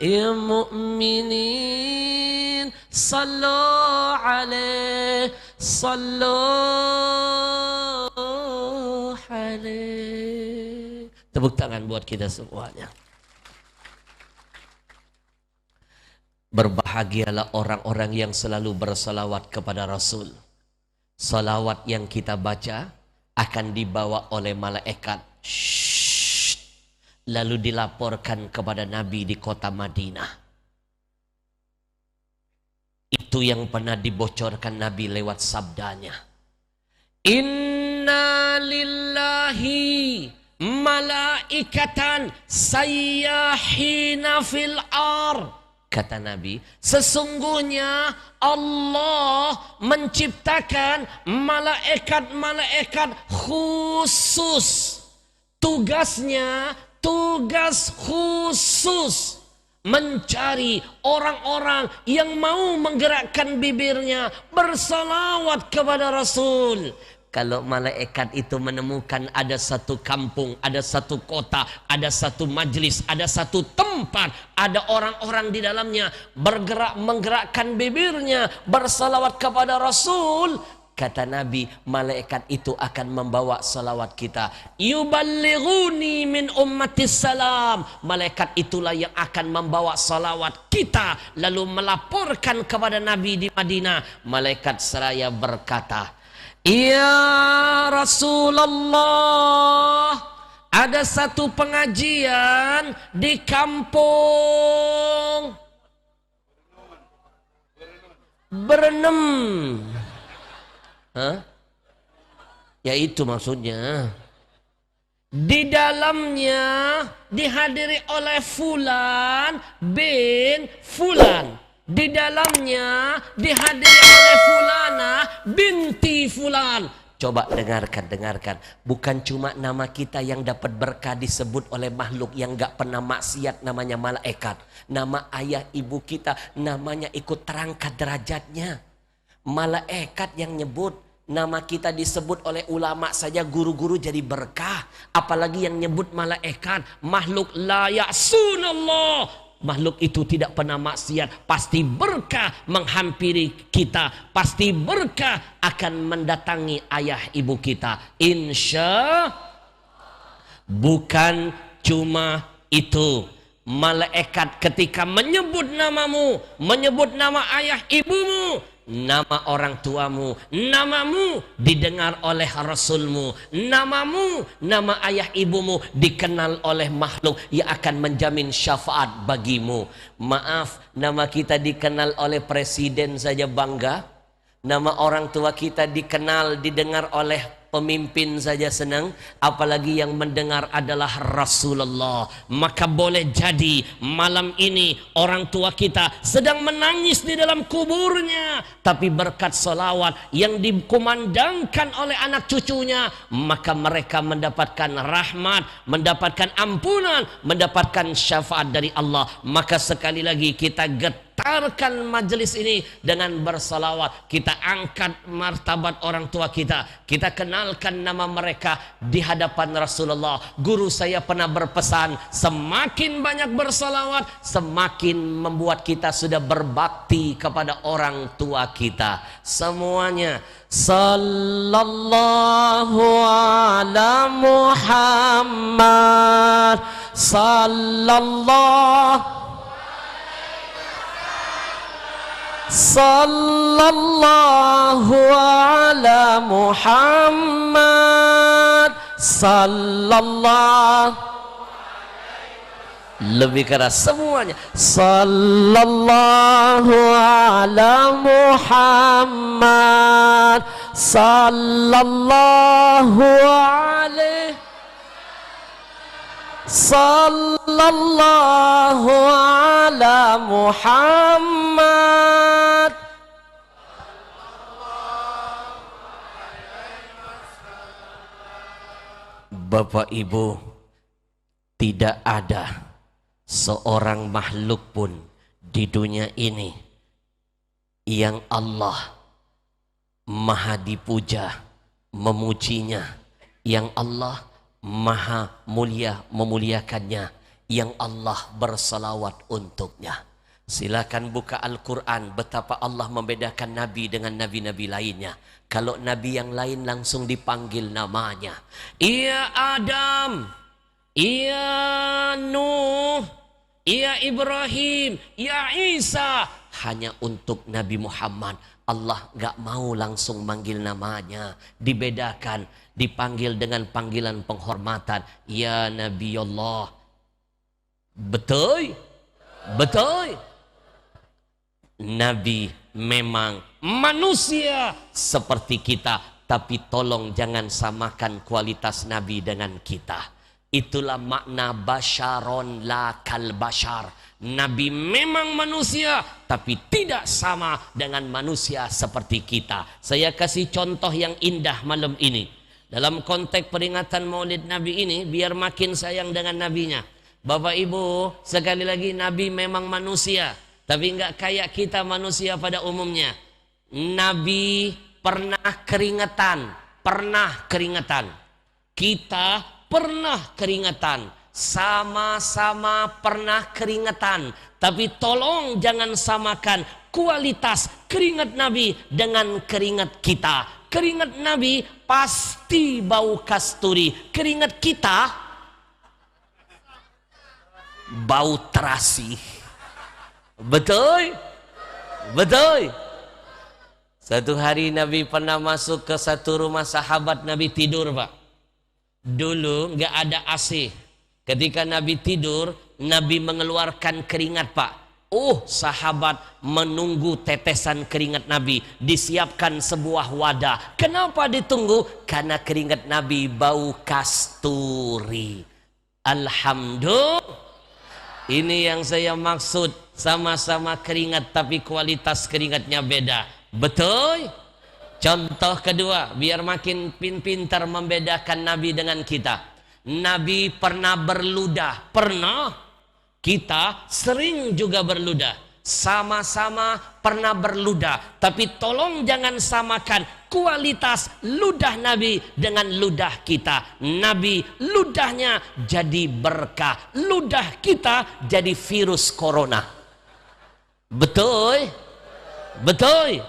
Ya mu'minin sallu alaih, sallu alaih. Tepuk tangan buat kita semuanya. Berbahagialah orang-orang yang selalu bersalawat kepada Rasul. Salawat yang kita baca akan dibawa oleh malaikat. Lalu dilaporkan kepada Nabi di kota Madinah. Itu yang pernah dibocorkan Nabi lewat sabdanya. Inna lillahi malaikatan sayyahina fil ar. Kata Nabi, sesungguhnya Allah menciptakan malaikat-malaikat khusus. Tugasnya, tugas khusus. Mencari orang-orang yang mau menggerakkan bibirnya bersalawat kepada Rasul. Kalau malaikat itu menemukan ada satu kampung, ada satu kota, ada satu majlis, ada satu tempat, ada orang-orang di dalamnya bergerak menggerakkan bibirnya bersalawat kepada Rasul, kata Nabi, malaikat itu akan membawa salawat kita. Yuballighuni min ummatis salam. Malaikat itulah yang akan membawa salawat kita lalu melaporkan kepada Nabi di Madinah. Malaikat seraya berkata, ya Rasulullah, ada satu pengajian di kampung Berenem. Hah? Ya itu maksudnya. Di dalamnya dihadiri oleh Fulan bin Fulan. Di dalamnya dihadiri oleh Fulana binti Fulan. Coba dengarkan. Bukan cuma nama kita yang dapat berkah disebut oleh makhluk yang gak pernah maksiat, namanya malaikat. Nama ayah ibu kita namanya ikut terangkat derajatnya. Malaikat yang nyebut nama kita disebut oleh ulama saja, guru-guru jadi berkah. Apalagi yang nyebut malaikat, makhluk la ya'sunallah. Makhluk itu tidak pernah maksiat, pasti berkah menghampiri kita, pasti berkah akan mendatangi ayah ibu kita. Insya bukan cuma itu. Malaikat ketika menyebut namamu, menyebut nama ayah ibumu, nama orang tuamu, namamu didengar oleh Rasulmu, namamu, nama ayah ibumu dikenal oleh makhluk yang akan menjamin syafaat bagimu. Maaf, nama kita dikenal oleh presiden saja bangga, nama orang tua kita dikenal, didengar oleh pemimpin saja senang, apalagi yang mendengar adalah Rasulullah. Maka boleh jadi malam ini orang tua kita sedang menangis di dalam kuburnya, tapi berkat salawat yang dikumandangkan oleh anak cucunya, maka mereka mendapatkan rahmat, mendapatkan ampunan, mendapatkan syafaat dari Allah. Maka sekali lagi kita getarkan majelis ini dengan bersalawat. Kita angkat martabat orang tua kita, kita kenalkan nama mereka di hadapan Rasulullah. Guru saya pernah berpesan, semakin banyak bersalawat, semakin membuat kita sudah berbakti kepada orang tua kita. Semuanya sallallahu ala Muhammad, sallallahu sallallahu ala Muhammad, sallallahu, lebih keras semuanya, sallallahu ala Muhammad, sallallahu alaihi, sallallahu ala Muhammad. Bapak Ibu, tidak ada seorang makhluk pun di dunia ini yang Allah maha dipuja, memujinya, yang Allah maha mulia, memuliakannya, yang Allah bersalawat untuknya. Silakan buka Al-Quran, betapa Allah membedakan Nabi dengan Nabi-Nabi lainnya. Kalau Nabi yang lain langsung dipanggil namanya, iya Adam, iya Nuh, iya Ibrahim, iya Isa. Hanya untuk Nabi Muhammad Allah gak mau langsung manggil namanya, dibedakan, dipanggil dengan panggilan penghormatan, ya Nabi Allah. Betul? Betul? Nabi memang manusia seperti kita, tapi tolong jangan samakan kualitas Nabi dengan kita. Itulah makna basyaron la kal bashar. Nabi memang manusia, tapi tidak sama dengan manusia seperti kita. Saya kasih contoh yang indah malam ini. Dalam konteks peringatan Maulid Nabi ini, biar makin sayang dengan Nabinya. Bapak Ibu, sekali lagi Nabi memang manusia, tapi enggak kayak kita manusia pada umumnya. Nabi pernah keringetan, kita pernah keringetan, sama-sama pernah keringetan. Tapi tolong jangan samakan kualitas keringat Nabi dengan keringat kita. Keringat Nabi pasti bau kasturi, keringat kita bau terasi. Betul? Betul? Satu hari Nabi pernah masuk ke satu rumah sahabat, Nabi tidur, Pak. Dulu nggak ada AC. Ketika Nabi tidur, Nabi mengeluarkan keringat, Pak. Sahabat menunggu tetesan keringat Nabi. Disiapkan sebuah wadah. Kenapa ditunggu? Karena keringat Nabi bau kasturi. Alhamdulillah. Ini yang saya maksud, sama-sama keringat tapi kualitas keringatnya beda. Betul? Contoh kedua, biar makin pintar membedakan Nabi dengan kita. Nabi pernah berludah, pernah. Kita sering juga berludah. Sama-sama pernah berludah, tapi tolong jangan samakan kualitas ludah Nabi dengan ludah kita. Nabi ludahnya jadi berkah, ludah kita jadi virus corona. Betul? Betul?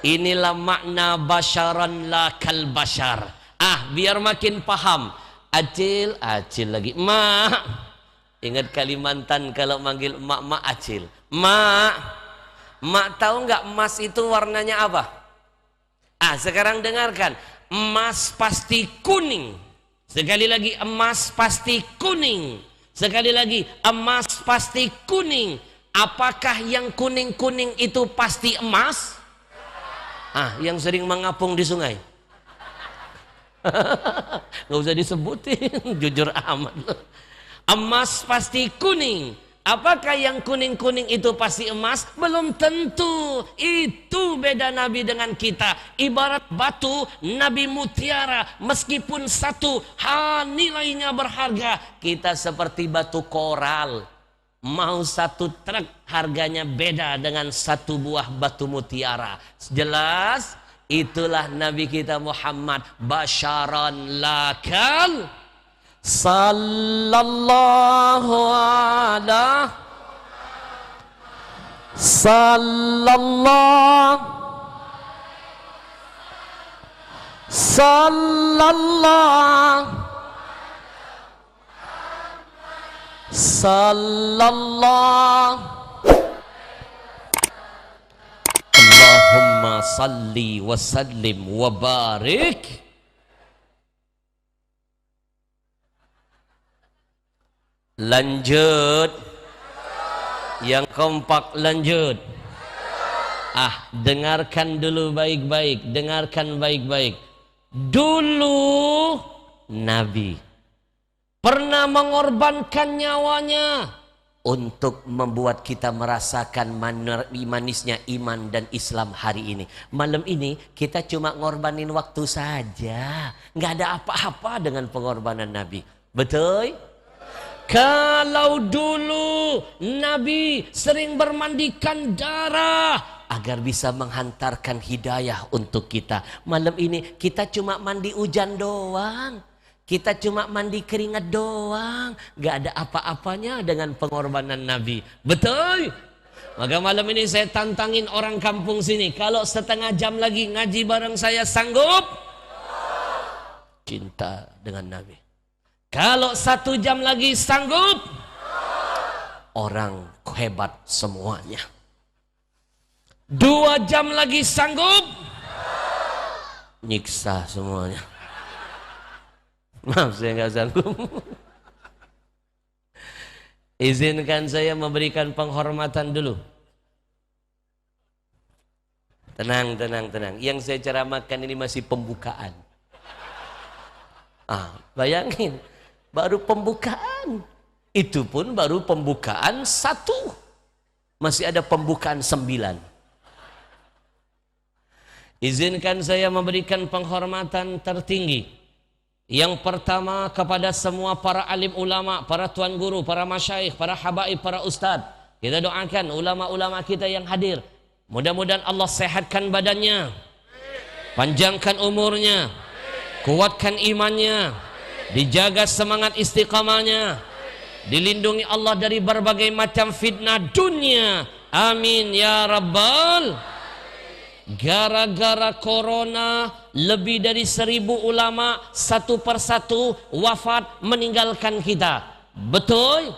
Inilah makna basyaran la kal bashar. Biar makin paham. Acil lagi. Mak. Ingat Kalimantan kalau manggil mak acil. Mak, Mak tahu nggak emas itu warnanya apa? Ah, sekarang dengarkan. Emas pasti kuning. Sekali lagi, emas pasti kuning. Sekali lagi, emas pasti kuning. Apakah yang kuning-kuning itu pasti emas? Ah, yang sering mengapung di sungai. Nggak usah disebutin, jujur amat. Emas pasti kuning. Apakah yang kuning-kuning itu pasti emas? Belum tentu. Itu beda Nabi dengan kita. Ibarat batu, Nabi mutiara. Meskipun satu, nilainya berharga. Kita seperti batu koral. Mau satu truk harganya beda dengan satu buah batu mutiara. Jelas? Itulah Nabi kita Muhammad. Basyaran lakal. Sallallahu ala sallallahu sallallahu sallallahu Allahumma salli wa sallim wa barik. Lanjut. Yang kompak lanjut. Ah, dengarkan dulu baik-baik. Dengarkan baik-baik. Dulu Nabi pernah mengorbankan nyawanya untuk membuat kita merasakan manisnya iman dan Islam hari ini. Malam ini kita cuma ngorbanin waktu saja. Nggak ada apa-apa dengan pengorbanan Nabi. Betul? Kalau dulu Nabi sering bermandikan darah agar bisa menghantarkan hidayah untuk kita. Malam ini kita cuma mandi hujan doang. Kita cuma mandi keringat doang. Gak ada apa-apanya dengan pengorbanan Nabi. Betul? Maka malam ini saya tantangin orang kampung sini. Kalau setengah jam lagi ngaji bareng saya sanggup? Cinta dengan Nabi. Kalau 1 jam lagi sanggup? Orang hebat semuanya. 2 jam lagi sanggup? Nyiksa semuanya. Maaf, saya nggak sanggup. Izinkan saya memberikan penghormatan dulu. Tenang, tenang, tenang. Yang saya ceramahkan ini masih pembukaan. Bayangin. Baru pembukaan. Itu pun baru pembukaan 1. Masih ada pembukaan 9. Izinkan saya memberikan penghormatan tertinggi. Yang pertama kepada semua para alim ulama, para tuan guru, para masyaikh, para habaib, para ustadz. Kita doakan ulama-ulama kita yang hadir. Mudah-mudahan Allah sehatkan badannya. Panjangkan umurnya. Kuatkan imannya. Dijaga semangat istiqamahnya, dilindungi Allah dari berbagai macam fitnah dunia. Amin ya rabbal. Gara-gara corona lebih dari 1000 ulama satu persatu wafat meninggalkan kita. Betul?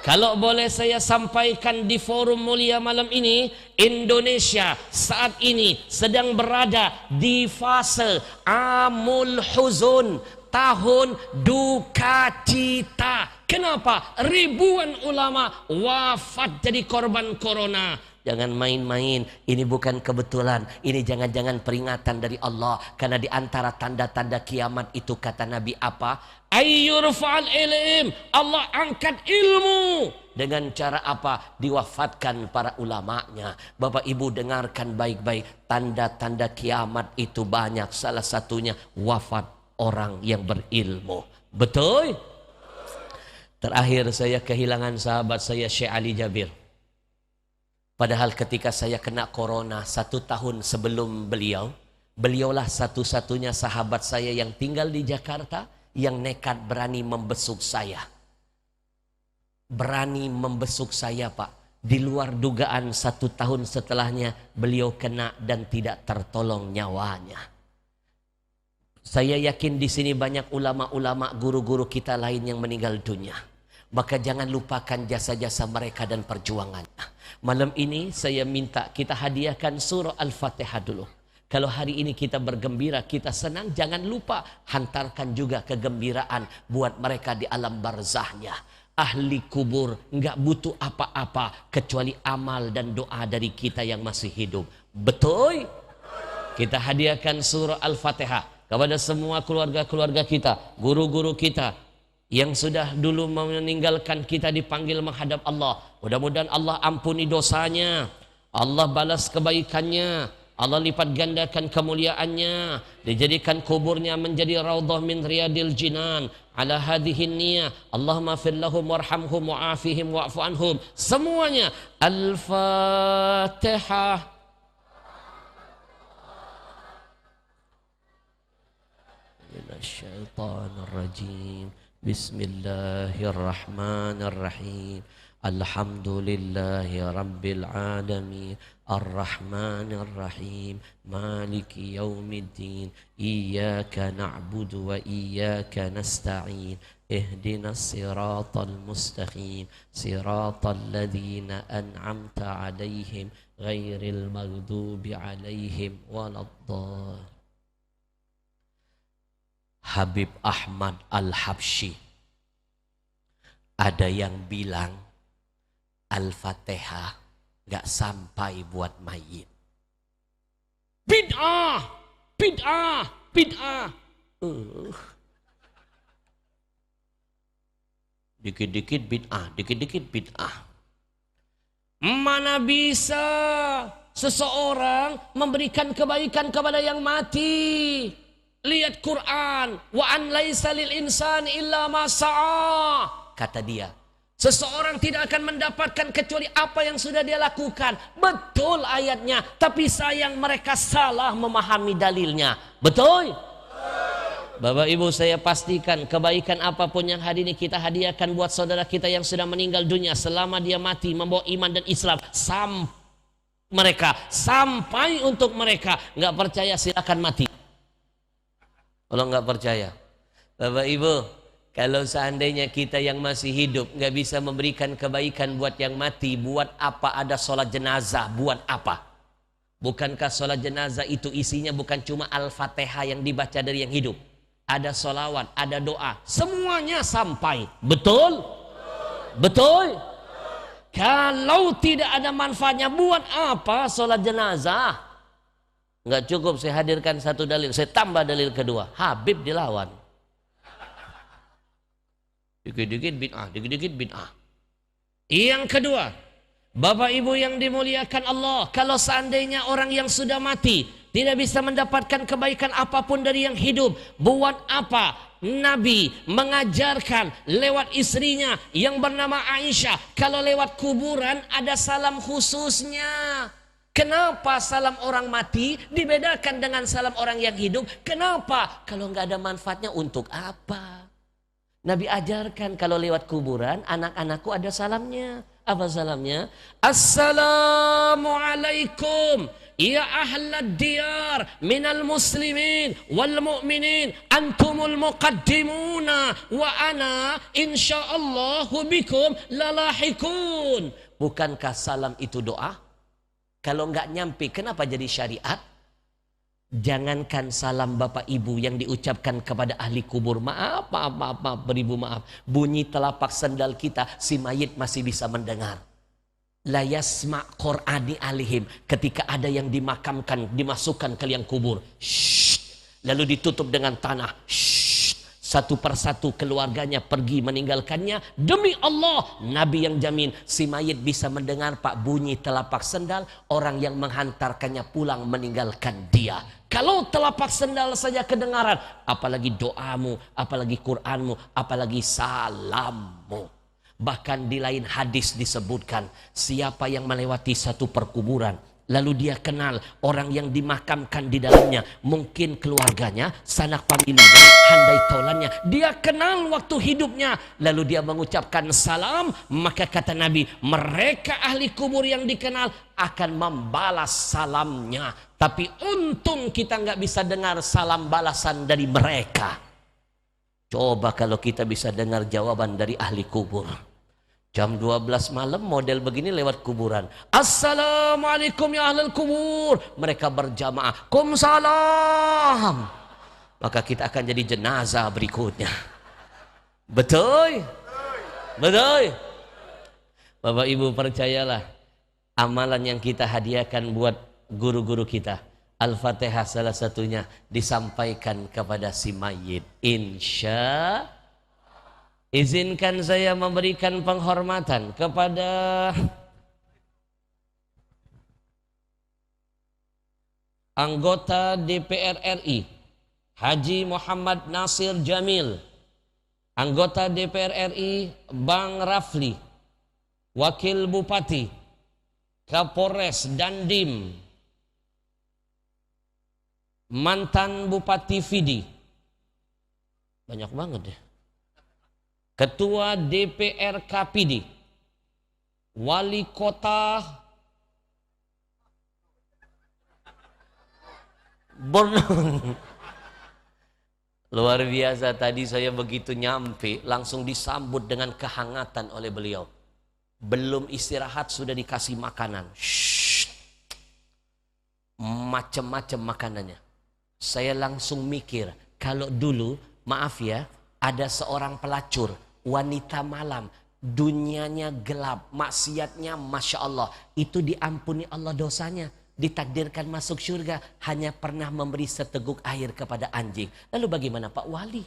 Kalau boleh saya sampaikan di forum mulia malam ini, Indonesia saat ini sedang berada di fase amul huzun, tahun duka cita. Kenapa? Ribuan ulama wafat jadi korban corona. Jangan main-main, ini bukan kebetulan. Ini jangan-jangan peringatan dari Allah. Karena di antara tanda-tanda kiamat itu kata Nabi apa? Ayyurfa'al ilm. Allah angkat ilmu. Dengan cara apa? Diwafatkan para ulamanya. Bapak Ibu dengarkan baik-baik. Tanda-tanda kiamat itu banyak. Salah satunya wafat orang yang berilmu. Betul? Terakhir saya kehilangan sahabat saya Syekh Ali Jabir. Padahal ketika saya kena corona 1 tahun sebelum beliaulah satu-satunya sahabat saya yang tinggal di Jakarta yang nekat berani membesuk saya. Berani membesuk saya, Pak. Di luar dugaan 1 tahun setelahnya beliau kena dan tidak tertolong nyawanya. Saya yakin di sini banyak ulama-ulama, guru-guru kita lain yang meninggal dunia. maka jangan lupakan jasa-jasa mereka dan perjuangannya. Malam ini saya minta kita hadiahkan surah Al-Fatihah dulu. Kalau hari ini kita bergembira, kita senang, jangan lupa hantarkan juga kegembiraan buat mereka di alam barzahnya. Ahli kubur nggak butuh apa-apa kecuali amal dan doa dari kita yang masih hidup. Betul? Kita hadiahkan surah Al-Fatihah kepada semua keluarga-keluarga kita, guru-guru kita yang sudah dulu meninggalkan kita, dipanggil menghadap Allah. Mudah-mudahan Allah ampuni dosanya, Allah balas kebaikannya, Allah lipat gandakan kemuliaannya, dijadikan kuburnya menjadi raudhah min riyadil jinan. Ala hadhihi niyah, Allahumma fir lahum warhamhum wa'afihim wa'fu anhum. Semuanya Al-Fatihah. Minasyaitonir rajim. Bismillahirrahmanirrahim. Alhamdulillahi rabbil alamin. Ar-Rahmanir Rahim. Maliki yaumiddin. Iyyaka na'budu wa iyyaka nasta'in. Ihdinas siratal mustaqim. Siratal ladzina an'amta 'alaihim ghairil maghdubi 'alaihim waladdallin. Habib Ahmad Al-Habsyi, ada yang bilang Al-Fatihah gak sampai buat mayit. Bid'ah, bid'ah, bid'ah. Dikit-dikit bid'ah, dikit-dikit bid'ah. Mana bisa seseorang memberikan kebaikan kepada yang mati? Lihat Quran, wa an laisa lil insani illa ma sa'a. Kata dia, seseorang tidak akan mendapatkan kecuali apa yang sudah dia lakukan. Betul ayatnya, tapi sayang mereka salah memahami dalilnya. Betul? Bapak Ibu, saya pastikan kebaikan apapun yang hari ini kita hadiahkan buat saudara kita yang sudah meninggal dunia, selama dia mati membawa iman dan Islam, sampai untuk mereka. Nggak percaya silakan mati. Kalau nggak percaya, Bapak Ibu, kalau seandainya kita yang masih hidup nggak bisa memberikan kebaikan buat yang mati, buat apa ada sholat jenazah? Buat apa? Bukankah sholat jenazah itu isinya bukan cuma Al-Fatihah yang dibaca dari yang hidup? Ada sholawat, ada doa, semuanya sampai. Betul? Betul? Kalau tidak ada manfaatnya, buat apa sholat jenazah? Nggak cukup saya hadirkan satu dalil, saya tambah dalil kedua. Habib dilawan. Dikit-dikit bid'ah, dikit-dikit bid'ah. Yang kedua, Bapak Ibu yang dimuliakan Allah, kalau seandainya orang yang sudah mati tidak bisa mendapatkan kebaikan apapun dari yang hidup, buat apa Nabi mengajarkan lewat istrinya yang bernama Aisyah, kalau lewat kuburan ada salam khususnya? Kenapa salam orang mati dibedakan dengan salam orang yang hidup? Kenapa? Kalau nggak ada manfaatnya, untuk apa? Nabi ajarkan kalau lewat kuburan, anak-anakku ada salamnya. Apa salamnya? Assalamualaikum ya ahlad diyar minal muslimin wal mu'minin antumul muqaddimuna wa ana insyaallahu bikum lalahikun. Bukankah salam itu doa? Kalau nggak nyampe, kenapa jadi syariat? Jangankan salam Bapak Ibu yang diucapkan kepada ahli kubur, maaf, beribu maaf, bunyi telapak sendal kita, si mayit masih bisa mendengar. La yasma' qur'ani alihim, ketika ada yang dimakamkan, dimasukkan ke liang kubur, lalu ditutup dengan tanah, satu persatu keluarganya pergi meninggalkannya. Demi Allah, Nabi yang jamin si mayit bisa mendengar Pak bunyi telapak sendal orang yang menghantarkannya pulang meninggalkan dia. Kalau telapak sendal saja kedengaran, apalagi doamu, apalagi Qur'anmu, apalagi salammu. Bahkan di lain hadis disebutkan, siapa yang melewati satu perkuburan, lalu dia kenal orang yang dimakamkan di dalamnya, mungkin keluarganya, sanak familinya, handai tolannya, dia kenal waktu hidupnya, lalu dia mengucapkan salam, maka kata Nabi, mereka ahli kubur yang dikenal akan membalas salamnya. Tapi untung kita nggak bisa dengar salam balasan dari mereka. Coba kalau kita bisa dengar jawaban dari ahli kubur. Jam 12 malam model begini lewat kuburan. Assalamualaikum ya ahlul kubur. Mereka berjamaah. Kumsalam. Maka kita akan jadi jenazah berikutnya. Betul? Betul? Bapak Ibu percayalah, amalan yang kita hadiahkan buat guru-guru kita, Al-Fatihah salah satunya, disampaikan kepada si mayit. Insya, izinkan saya memberikan penghormatan kepada anggota DPR RI Haji Muhammad Nasir Jamil, anggota DPR RI Bang Rafli, Wakil Bupati, Kapolres Dandim, mantan Bupati Fidi, banyak banget ya, Ketua DPR KPD, Wali Kota Borneo. Luar biasa, tadi saya begitu nyampe langsung disambut dengan kehangatan oleh beliau. Belum istirahat sudah dikasih makanan. Macam-macam makanannya. Saya langsung mikir, kalau dulu, maaf ya, ada seorang pelacur, wanita malam, dunianya gelap, maksiatnya Masya Allah, itu diampuni Allah dosanya, ditakdirkan masuk surga, hanya pernah memberi seteguk air kepada anjing. Lalu bagaimana Pak Wali?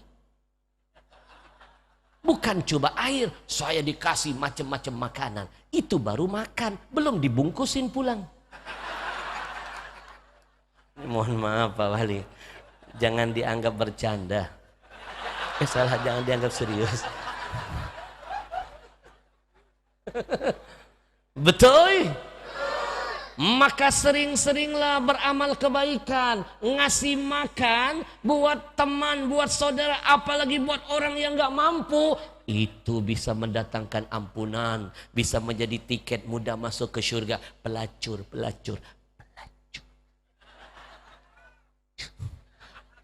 Bukan coba air, saya dikasih macam-macam makanan. Itu baru makan, belum dibungkusin pulang. Mohon maaf Pak Wali, jangan dianggap bercanda. Salah, jangan dianggap serius. Betul? Maka sering-seringlah beramal kebaikan, ngasih makan buat teman, buat saudara, apalagi buat orang yang gak mampu. Itu bisa mendatangkan ampunan, bisa menjadi tiket mudah masuk ke surga. Pelacur.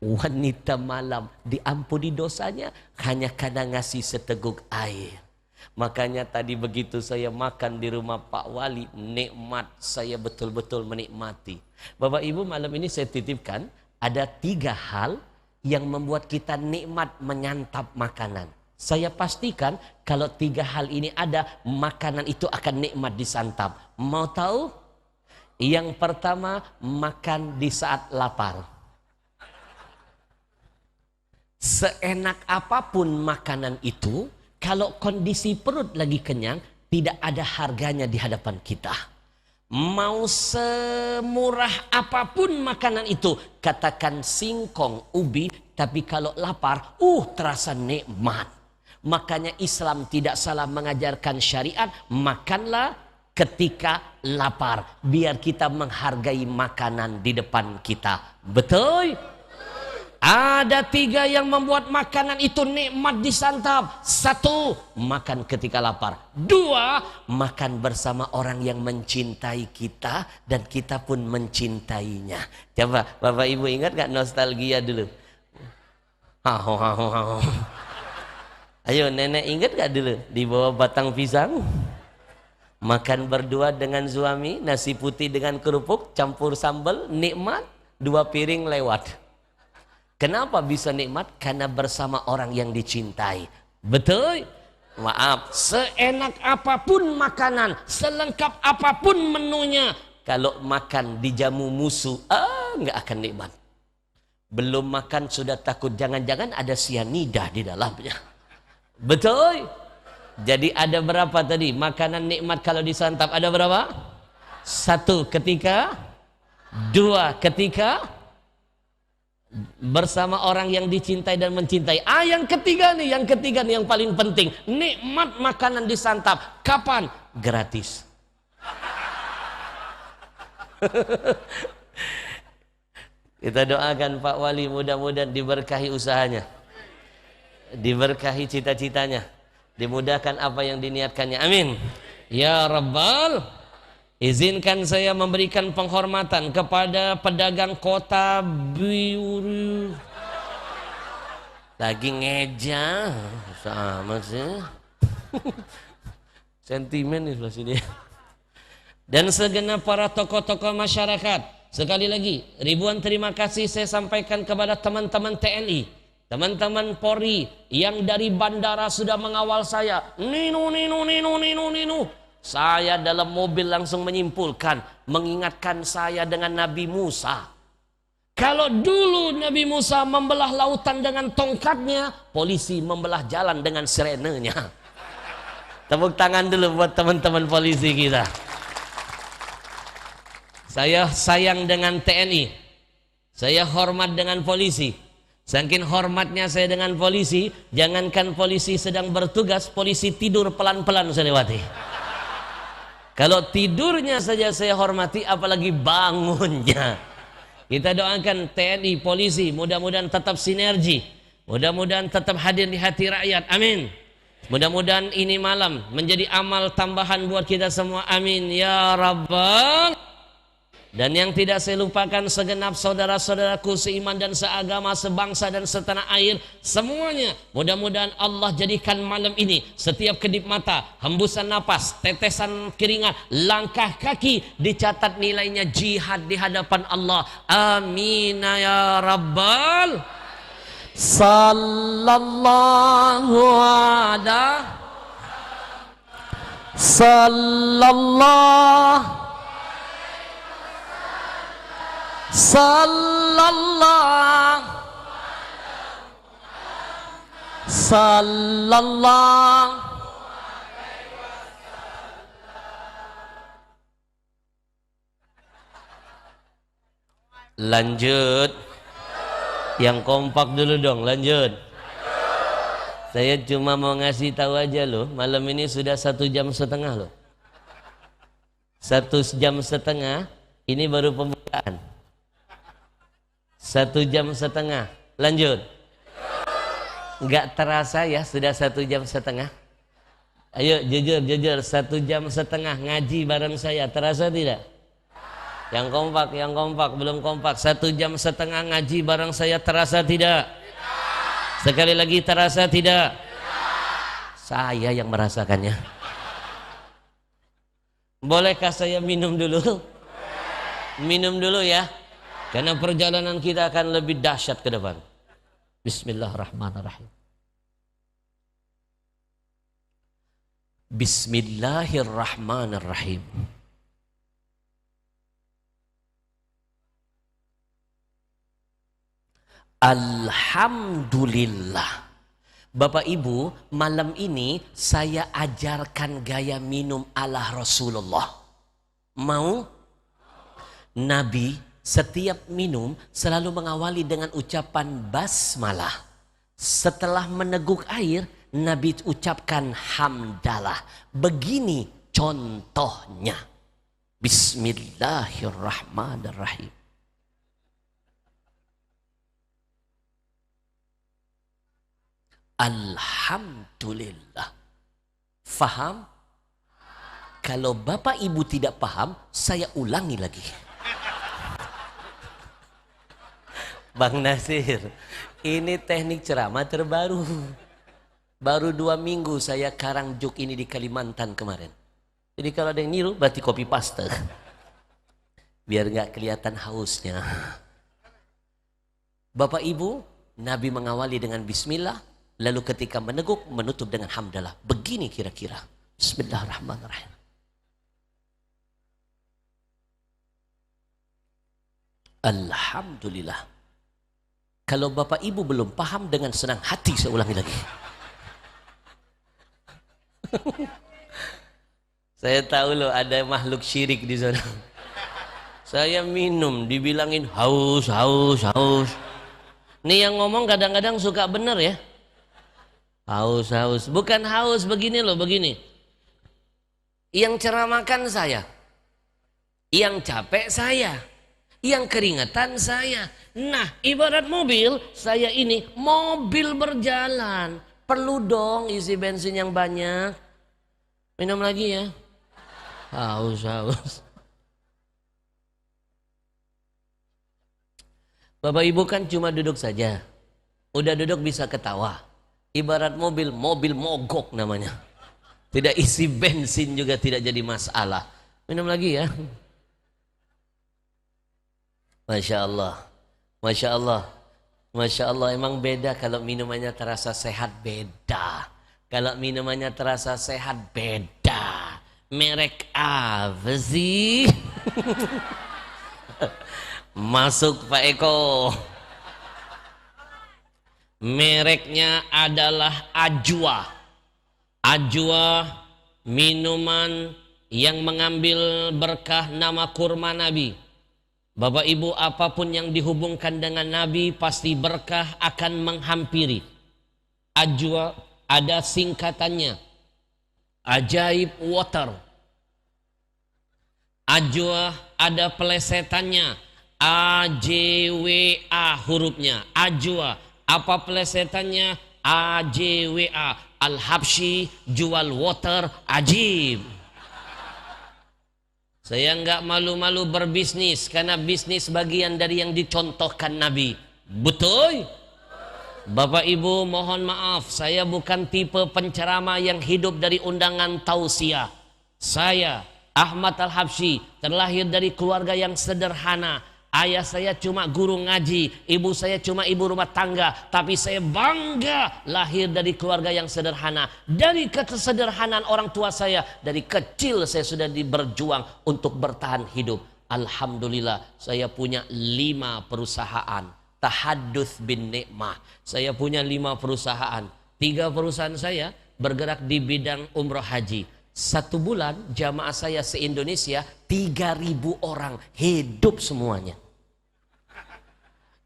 Wanita malam diampuni dosanya hanya karena ngasih seteguk air. Makanya tadi begitu saya makan di rumah Pak Wali, nikmat, saya betul-betul menikmati. Bapak Ibu, malam ini saya titipkan ada 3 hal yang membuat kita nikmat menyantap makanan. Saya pastikan kalau 3 hal ini ada, makanan itu akan nikmat disantap. Mau tahu? Yang pertama, makan di saat lapar. Seenak apapun makanan itu, kalau kondisi perut lagi kenyang, tidak ada harganya di hadapan kita. Mau semurah apapun makanan itu, katakan singkong, ubi, tapi kalau lapar, terasa nikmat. Makanya Islam tidak salah mengajarkan syariat, makanlah ketika lapar. Biar kita menghargai makanan di depan kita. Betul? Ada 3 yang membuat makanan itu nikmat disantap. 1, makan ketika lapar. 2, makan bersama orang yang mencintai kita dan kita pun mencintainya. Coba Bapak Ibu ingat gak nostalgia dulu? Ayo nenek ingat gak dulu di bawah batang pisang? Makan berdua dengan suami, nasi putih dengan kerupuk, campur sambal, nikmat, 2 piring lewat. Kenapa bisa nikmat? Karena bersama orang yang dicintai. Betul? Maaf, seenak apapun makanan, selengkap apapun menunya, kalau makan dijamu musuh, nggak akan nikmat. Belum makan sudah takut, jangan-jangan ada sianida di dalamnya. Betul? Jadi ada berapa tadi? Makanan nikmat kalau disantap ada berapa? 1 ketika, 2 ketika bersama orang yang dicintai dan mencintai. Yang ketiga nih yang paling penting. Nikmat makanan disantap. Kapan? Gratis. Kita doakan Pak Wali mudah-mudahan diberkahi usahanya, diberkahi cita-citanya, dimudahkan apa yang diniatkannya. Amin. Ya Rabbal. Izinkan saya memberikan penghormatan kepada pedagang kota Biuru. Lagi ngeja. Sama sih. Sentimen nih sebelah sini. Dan segenap para tokoh-tokoh masyarakat, sekali lagi ribuan terima kasih saya sampaikan kepada teman-teman TNI, teman-teman Polri yang dari bandara sudah mengawal saya. Ninu. Saya dalam mobil langsung menyimpulkan, mengingatkan saya dengan Nabi Musa. Kalau dulu Nabi Musa membelah lautan dengan tongkatnya, polisi membelah jalan dengan sirenenya. Tepuk tangan dulu buat teman-teman polisi kita. Saya sayang dengan TNI. Saya hormat dengan polisi. Saking hormatnya saya dengan polisi, jangankan polisi sedang bertugas, polisi tidur pelan-pelan saya lewati. Kalau tidurnya saja saya hormati, apalagi bangunnya. Kita doakan TNI, polisi, mudah-mudahan tetap sinergi. Mudah-mudahan tetap hadir di hati rakyat. Amin. Mudah-mudahan ini malam menjadi amal tambahan buat kita semua. Amin. Ya Rabbal. Dan yang tidak saya lupakan segenap saudara-saudaraku seiman dan seagama, sebangsa dan setanah air semuanya. Mudah-mudahan Allah jadikan malam ini setiap kedip mata, hembusan napas, tetesan keringat, langkah kaki dicatat nilainya jihad di hadapan Allah. Amin ya Rabbal. Sallallahu ala sallallahu sallallahu. Lanjut. Yang kompak dulu dong, lanjut. Saya cuma mau ngasih tahu aja loh, malam ini sudah 1,5 jam loh. 1,5 jam, ini baru pembukaan. 1,5 jam, lanjut. Nggak terasa ya sudah 1,5 jam. Ayo jujur 1,5 jam ngaji bareng saya, terasa tidak? Yang kompak, belum kompak. 1,5 jam ngaji bareng saya, terasa tidak? Sekali lagi, terasa tidak? Saya yang merasakannya. Bolehkah saya minum dulu? Minum dulu ya, karena perjalanan kita akan lebih dahsyat ke depan. Bismillahirrahmanirrahim. Bismillahirrahmanirrahim. Alhamdulillah. Bapak Ibu, malam ini saya ajarkan gaya minum ala Rasulullah. Mau? Nabi setiap minum selalu mengawali dengan ucapan basmalah. Setelah meneguk air, Nabi ucapkan hamdalah. Begini contohnya. Bismillahirrahmanirrahim. Alhamdulillah. Faham? Kalau Bapak Ibu tidak paham, saya ulangi lagi. Bang Nasir, ini teknik ceramah terbaru. Baru 2 minggu saya karang juk ini di Kalimantan kemarin. Jadi kalau ada yang niru, berarti copy paste. Biar nggak kelihatan hausnya. Bapak Ibu, Nabi mengawali dengan bismillah, lalu ketika meneguk, menutup dengan hamdalah. Begini kira-kira. Bismillahirrahmanirrahim. Alhamdulillah. Kalau Bapak Ibu belum paham, dengan senang hati saya ulangi lagi. Saya tahu loh ada makhluk syirik di sana. Saya minum, dibilangin haus. Nih yang ngomong kadang-kadang suka bener ya. Haus. Bukan haus, begini loh, begini. Yang ceramahkan saya. Yang capek saya. Yang keringetan saya. Nah, ibarat mobil, saya ini mobil berjalan. Perlu dong isi bensin yang banyak. Minum lagi ya. Haus. Bapak Ibu kan cuma duduk saja. Udah duduk bisa ketawa. Ibarat mobil, mobil mogok namanya. Tidak isi bensin juga tidak jadi masalah. Minum lagi ya. Masya Allah. Masya Allah. Masya Allah, emang beda kalau minumannya terasa sehat, beda. Kalau minumannya terasa sehat, beda. Merek apa sih? Masuk Pak Eko. Mereknya adalah Ajwa. Ajwa, minuman yang mengambil berkah nama kurma Nabi. Bapak Ibu, apapun yang dihubungkan dengan Nabi pasti berkah akan menghampiri. Ajwa ada singkatannya, Ajaib Water. Ajwa ada plesetannya, AJWA hurufnya, Ajwa. Apa plesetannya? AJWA. Al-Habsyi jual water ajib. Saya enggak malu-malu berbisnis karena bisnis bagian dari yang dicontohkan Nabi. Betul? Bapak Ibu mohon maaf, saya bukan tipe penceramah yang hidup dari undangan tausiah. Saya Ahmad Al-Habsyi terlahir dari keluarga yang sederhana. Ayah saya cuma guru ngaji, ibu saya cuma ibu rumah tangga. Tapi saya bangga lahir dari keluarga yang sederhana. Dari kesederhanaan orang tua saya, dari kecil saya sudah berjuang untuk bertahan hidup. Alhamdulillah saya punya 5 perusahaan. Tahadduts bin nikmah. Saya punya 5 perusahaan. 3 perusahaan saya bergerak di bidang umroh haji. 1 bulan jamaah saya se-Indonesia 3.000 orang hidup semuanya.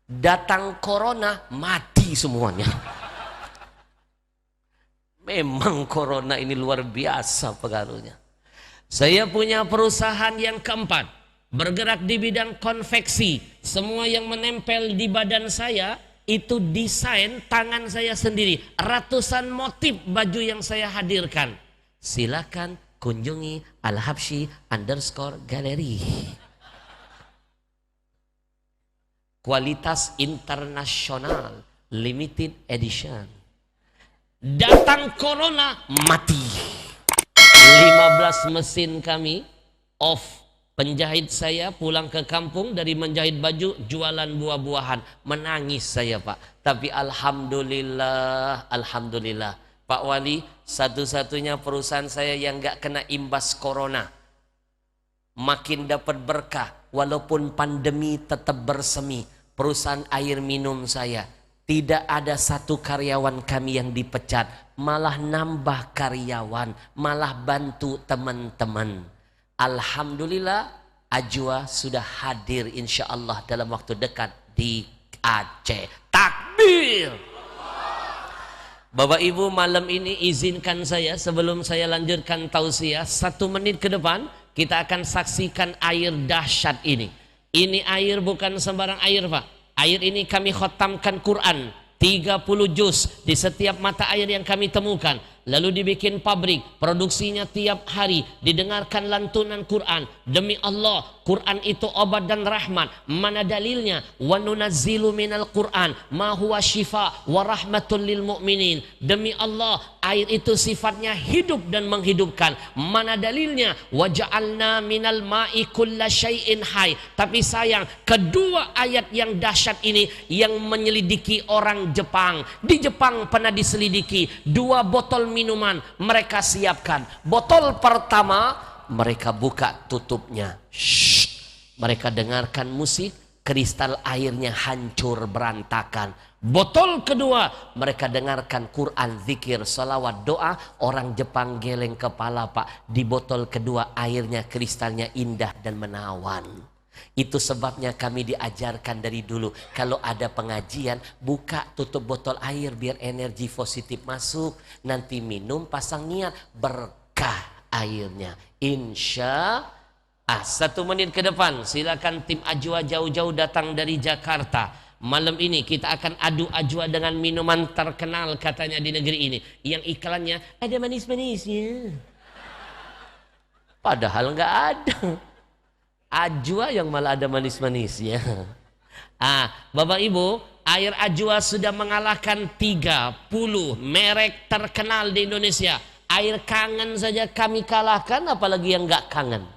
Datang corona mati semuanya. Memang corona ini luar biasa pengaruhnya. Saya punya perusahaan yang keempat, bergerak di bidang konveksi. Semua yang menempel di badan saya itu desain tangan saya sendiri. Ratusan motif baju yang saya hadirkan. Silakan kunjungi Al-Habsyi_Gallery. Kualitas internasional, limited edition. Datang corona, mati. 15 mesin kami off. Penjahit saya pulang ke kampung dari menjahit baju, jualan buah-buahan. Menangis saya Pak. Tapi alhamdulillah, alhamdulillah. Pak Wali, satu-satunya perusahaan saya yang gak kena imbas corona. Makin dapat berkah, walaupun pandemi tetap bersemi. Perusahaan air minum saya, tidak ada satu karyawan kami yang dipecat. Malah nambah karyawan, malah bantu teman-teman. Alhamdulillah, Ajwa sudah hadir insya Allah dalam waktu dekat di Aceh. Takbir! Bapak Ibu, malam ini izinkan saya sebelum saya lanjutkan tausiah 1 menit ke depan kita akan saksikan air dahsyat ini. Ini air bukan sembarang air Pak. Air ini kami khotamkan Quran 30 juz di setiap mata air yang kami temukan. Lalu dibikin pabrik, produksinya tiap hari, didengarkan lantunan Quran. Demi Allah, Quran itu obat dan rahmat. Mana dalilnya? Wa nunazzilu minal Quran ma huwa syifa wa rahmatul lil mu'minin. Demi Allah, air itu sifatnya hidup dan menghidupkan. Mana dalilnya? Wa ja'alna minal ma'i kulla syai'in hayy. Tapi sayang, kedua ayat yang dahsyat ini yang menyelidiki orang Jepang. Di Jepang pernah diselidiki 2 botol minuman mereka siapkan. Botol pertama mereka buka tutupnya. Shhh. Mereka dengarkan musik, kristal airnya hancur berantakan. Botol kedua mereka dengarkan Quran, zikir, salawat, doa. Orang Jepang geleng kepala Pak. Di botol kedua airnya kristalnya indah dan menawan. Itu sebabnya kami diajarkan dari dulu, kalau ada pengajian buka tutup botol air biar energi positif masuk. Nanti minum pasang niat berkah airnya. Insya Allah 1 menit ke depan silakan tim Ajwa jauh-jauh datang dari Jakarta. Malam ini kita akan adu Ajwa dengan minuman terkenal katanya di negeri ini, yang iklannya ada manis-manisnya, padahal nggak ada. Ajwa yang malah ada manis-manisnya. Bapak Ibu, Air Ajwa sudah mengalahkan 30 merek terkenal di Indonesia. Air Kangen saja kami kalahkan, apalagi yang nggak kangen.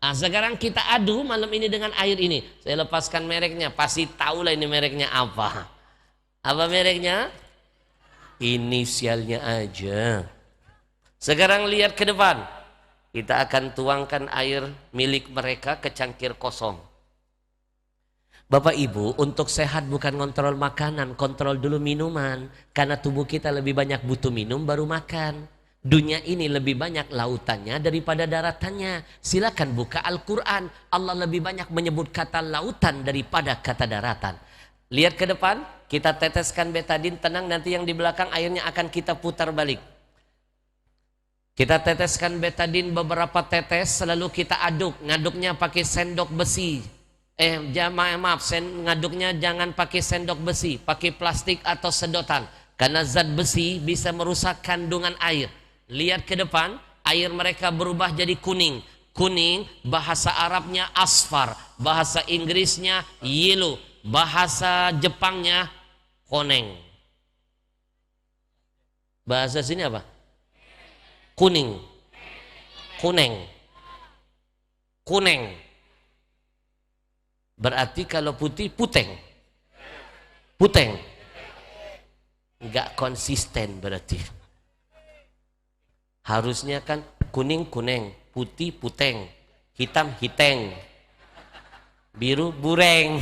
Nah, sekarang kita adu malam ini dengan air ini. Saya lepaskan mereknya, pasti tahulah ini mereknya apa. Apa mereknya? Inisialnya aja. Sekarang lihat ke depan. Kita akan tuangkan air milik mereka ke cangkir kosong. Bapak Ibu, untuk sehat bukan kontrol makanan, kontrol dulu minuman. Karena tubuh kita lebih banyak butuh minum baru makan. Dunia ini lebih banyak lautannya daripada daratannya. Silakan buka Al-Quran. Allah lebih banyak menyebut kata lautan daripada kata daratan. Lihat ke depan, kita teteskan betadin, tenang, nanti yang di belakang airnya akan kita putar balik. Kita teteskan betadin beberapa tetes, selalu kita aduk. Ngaduknya pakai sendok besi. Ngaduknya jangan pakai sendok besi, pakai plastik atau sedotan. Karena zat besi bisa merusak kandungan air. Lihat ke depan, air mereka berubah jadi kuning. Kuning, bahasa Arabnya asfar, bahasa Inggrisnya yellow, bahasa Jepangnya koneng. Bahasa sini apa? Kuning. Kuneng. Kuneng. Berarti kalau putih, puteng. Puteng. Enggak konsisten berarti. Harusnya kan kuning kuneng, putih puteng, hitam hiteng, biru bureng.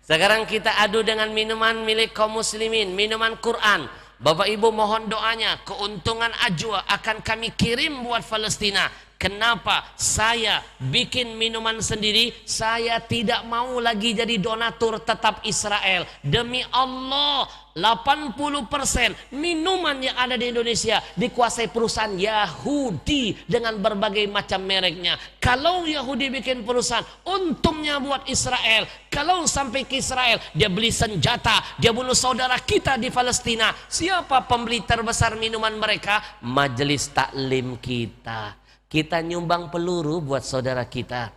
Sekarang kita adu dengan minuman milik kaum muslimin, minuman Quran. Bapak Ibu mohon doanya, keuntungan Ajwa akan kami kirim buat Palestina. Kenapa saya bikin minuman sendiri? Saya tidak mau lagi jadi donatur tetap Israel. Demi Allah, 80% minuman yang ada di Indonesia dikuasai perusahaan Yahudi dengan berbagai macam mereknya. Kalau Yahudi bikin perusahaan, untungnya buat Israel. Kalau sampai ke Israel, dia beli senjata, dia bunuh saudara kita di Palestina. Siapa pembeli terbesar minuman mereka? Majelis taklim kita. Kita nyumbang peluru buat saudara kita.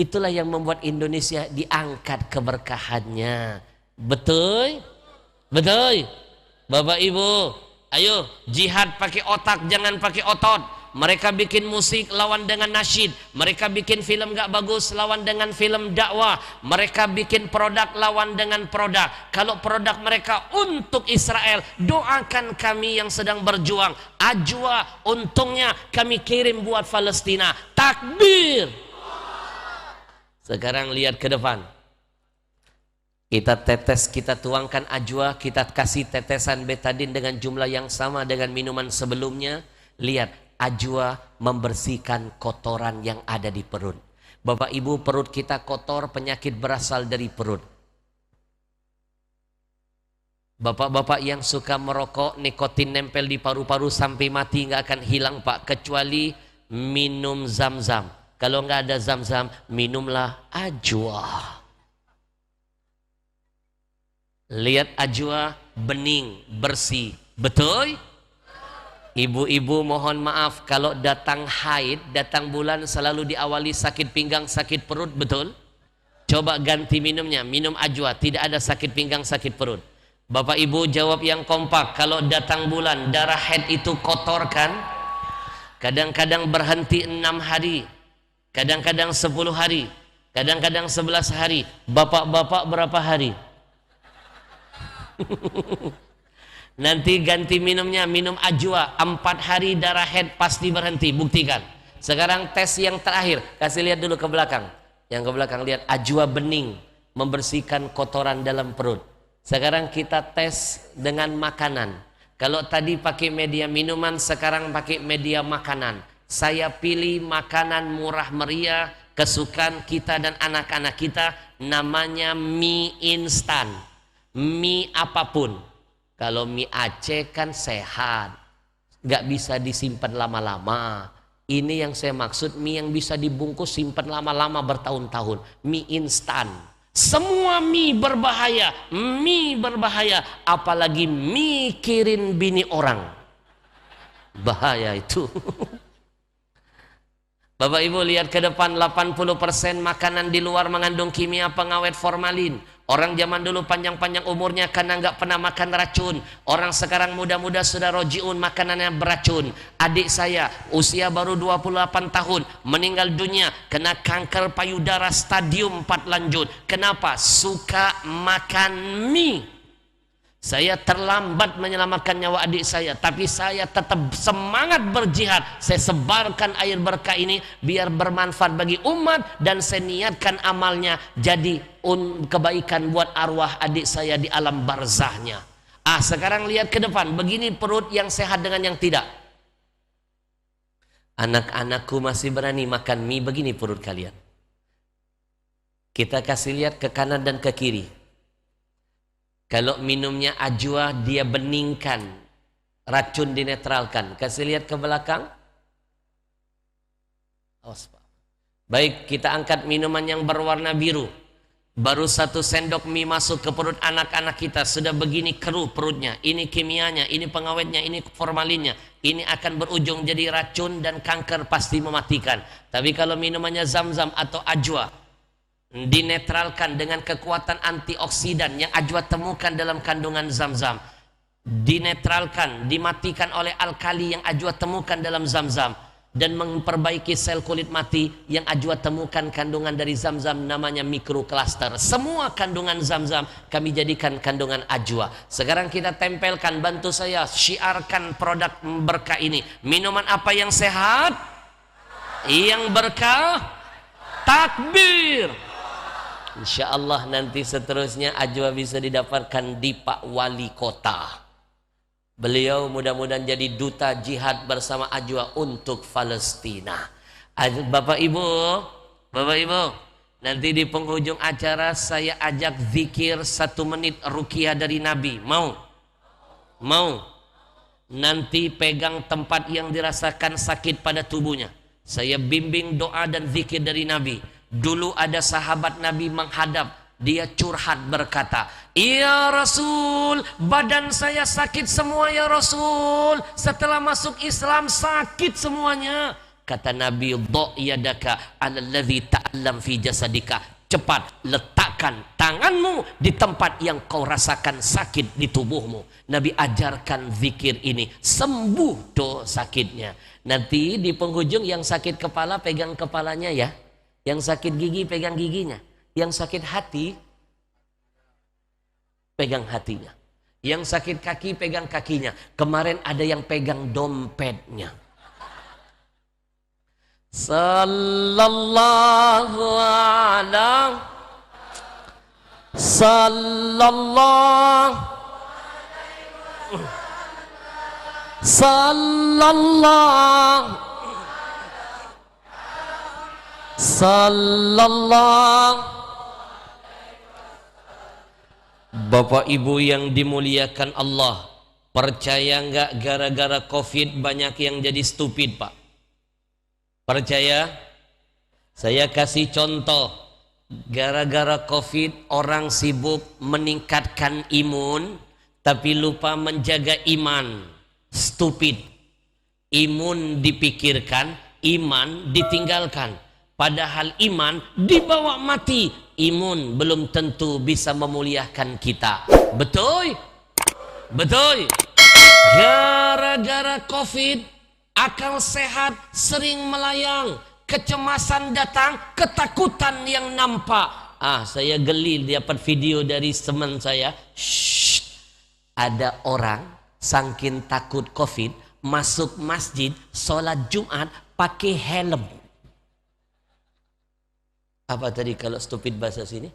Itulah yang membuat Indonesia diangkat keberkahannya. Betul? Betul? Bapak Ibu, ayo jihad pakai otak, jangan pakai otot. Mereka bikin musik lawan dengan nasyid. Mereka bikin film gak bagus lawan dengan film dakwah. Mereka bikin produk lawan dengan produk. Kalau produk mereka untuk Israel, doakan kami yang sedang berjuang. Ajwa untungnya kami kirim buat Palestina. Takbir. Sekarang lihat ke depan. Kita tetes, kita tuangkan Ajwa, kita kasih tetesan betadin dengan jumlah yang sama dengan minuman sebelumnya. Lihat, Ajwa membersihkan kotoran yang ada di perut. Bapak Ibu, perut kita kotor, penyakit berasal dari perut. Bapak-bapak yang suka merokok, nikotin nempel di paru-paru sampai mati nggak akan hilang Pak, kecuali minum zam-zam. Kalau nggak ada zam-zam, minumlah Ajwa. Lihat Ajwa bening, bersih. Betul? Ibu-ibu mohon maaf kalau datang haid, datang bulan selalu diawali sakit pinggang, sakit perut, betul? Coba ganti minumnya, minum Ajwa, tidak ada sakit pinggang, sakit perut. Bapak Ibu jawab yang kompak, kalau datang bulan darah haid itu kotor kan? Kadang-kadang berhenti 6 hari, kadang-kadang 10 hari, kadang-kadang 11 hari. Bapak-bapak berapa hari? Nanti ganti minumnya, minum Ajwa, 4 hari darah head pasti berhenti, buktikan. Sekarang tes yang terakhir, kasih lihat dulu ke belakang. Yang ke belakang lihat, Ajwa bening, membersihkan kotoran dalam perut. Sekarang kita tes dengan makanan. Kalau tadi pakai media minuman, sekarang pakai media makanan. Saya pilih makanan murah meriah, kesukaan kita dan anak-anak kita, namanya mie instan. Mie apapun. Kalau mie Aceh kan sehat, nggak bisa disimpan lama-lama. Ini yang saya maksud, mie yang bisa dibungkus simpan lama-lama bertahun-tahun. Mie instan. Semua mie berbahaya, apalagi mikirin bini orang. Bahaya itu. Bapak Ibu lihat ke depan, 80% makanan di luar mengandung kimia pengawet formalin. Orang zaman dulu panjang-panjang umurnya karena nggak pernah makan racun. Orang sekarang muda-muda sudah rojiun, makanannya beracun. Adik saya usia baru 28 tahun meninggal dunia kena kanker payudara stadium 4 lanjut. Kenapa? Suka makan mie. Saya terlambat menyelamatkan nyawa adik saya, tapi saya tetap semangat berjihad. Saya sebarkan air berkah ini biar bermanfaat bagi umat, dan saya niatkan amalnya jadi kebaikan buat arwah adik saya di alam barzahnya. Sekarang lihat ke depan, begini perut yang sehat dengan yang tidak. Anak-anakku masih berani makan mie, begini perut kalian. Kita kasih lihat ke kanan dan ke kiri. Kalau minumnya ajwa, dia beningkan, racun dinetralkan. Kasih lihat ke belakang. Awas, Pak. Baik, kita angkat minuman yang berwarna biru. Baru 1 sendok mie masuk ke perut anak-anak kita, sudah begini keruh perutnya. Ini kimianya, ini pengawetnya, ini formalinnya. Ini akan berujung jadi racun dan kanker pasti mematikan. Tapi kalau minumannya zam-zam atau ajwa, dinetralkan dengan kekuatan antioksidan yang ajwa temukan dalam kandungan zam-zam, dinetralkan, dimatikan oleh alkali yang ajwa temukan dalam zam-zam, dan memperbaiki sel kulit mati yang ajwa temukan kandungan dari zam-zam, namanya mikrokluster. Semua kandungan zam-zam kami jadikan kandungan ajwa. Sekarang kita tempelkan, bantu saya syiarkan produk berkah ini. Minuman apa yang sehat, yang berkah? Takbir. Insya Allah nanti seterusnya ajwa bisa didapatkan di Pak Wali Kota. Beliau mudah-mudahan jadi duta jihad bersama ajwa untuk Palestina. Bapak Ibu, nanti di penghujung acara saya ajak zikir 1 menit ruqyah dari Nabi. Mau? Nanti pegang tempat yang dirasakan sakit pada tubuhnya. Saya bimbing doa dan zikir dari Nabi. Dulu ada sahabat Nabi menghadap, dia curhat berkata, "Ya Rasul, badan saya sakit semua ya Rasul. Setelah masuk Islam sakit semuanya." Kata Nabi, "Dha' yadaka 'alal ladzi ta'allam fi jasadika." Cepat letakkan tanganmu di tempat yang kau rasakan sakit di tubuhmu. Nabi ajarkan zikir ini, sembuh tuh sakitnya. Nanti di penghujung yang sakit kepala pegang kepalanya ya. Yang sakit gigi pegang giginya. Yang sakit hati pegang hatinya. Yang sakit kaki pegang kakinya. Kemarin ada yang pegang dompetnya. Sallallahu alaihi sallallahu Bapak Ibu yang dimuliakan Allah, percaya nggak gara-gara COVID banyak yang jadi stupid, Pak? Percaya? Saya kasih contoh. Gara-gara COVID orang sibuk meningkatkan imun tapi lupa menjaga iman. Stupid. Imun dipikirkan, iman ditinggalkan. Padahal iman dibawa mati. Imun belum tentu bisa memuliakan kita. Betul? Betul. Gara-gara COVID, akal sehat sering melayang. Kecemasan datang, ketakutan yang nampak. Saya geli dapat video dari teman saya. Ada orang saking takut COVID masuk masjid sholat Jumat pakai helm. Apa tadi kalau stupid bahasa sini?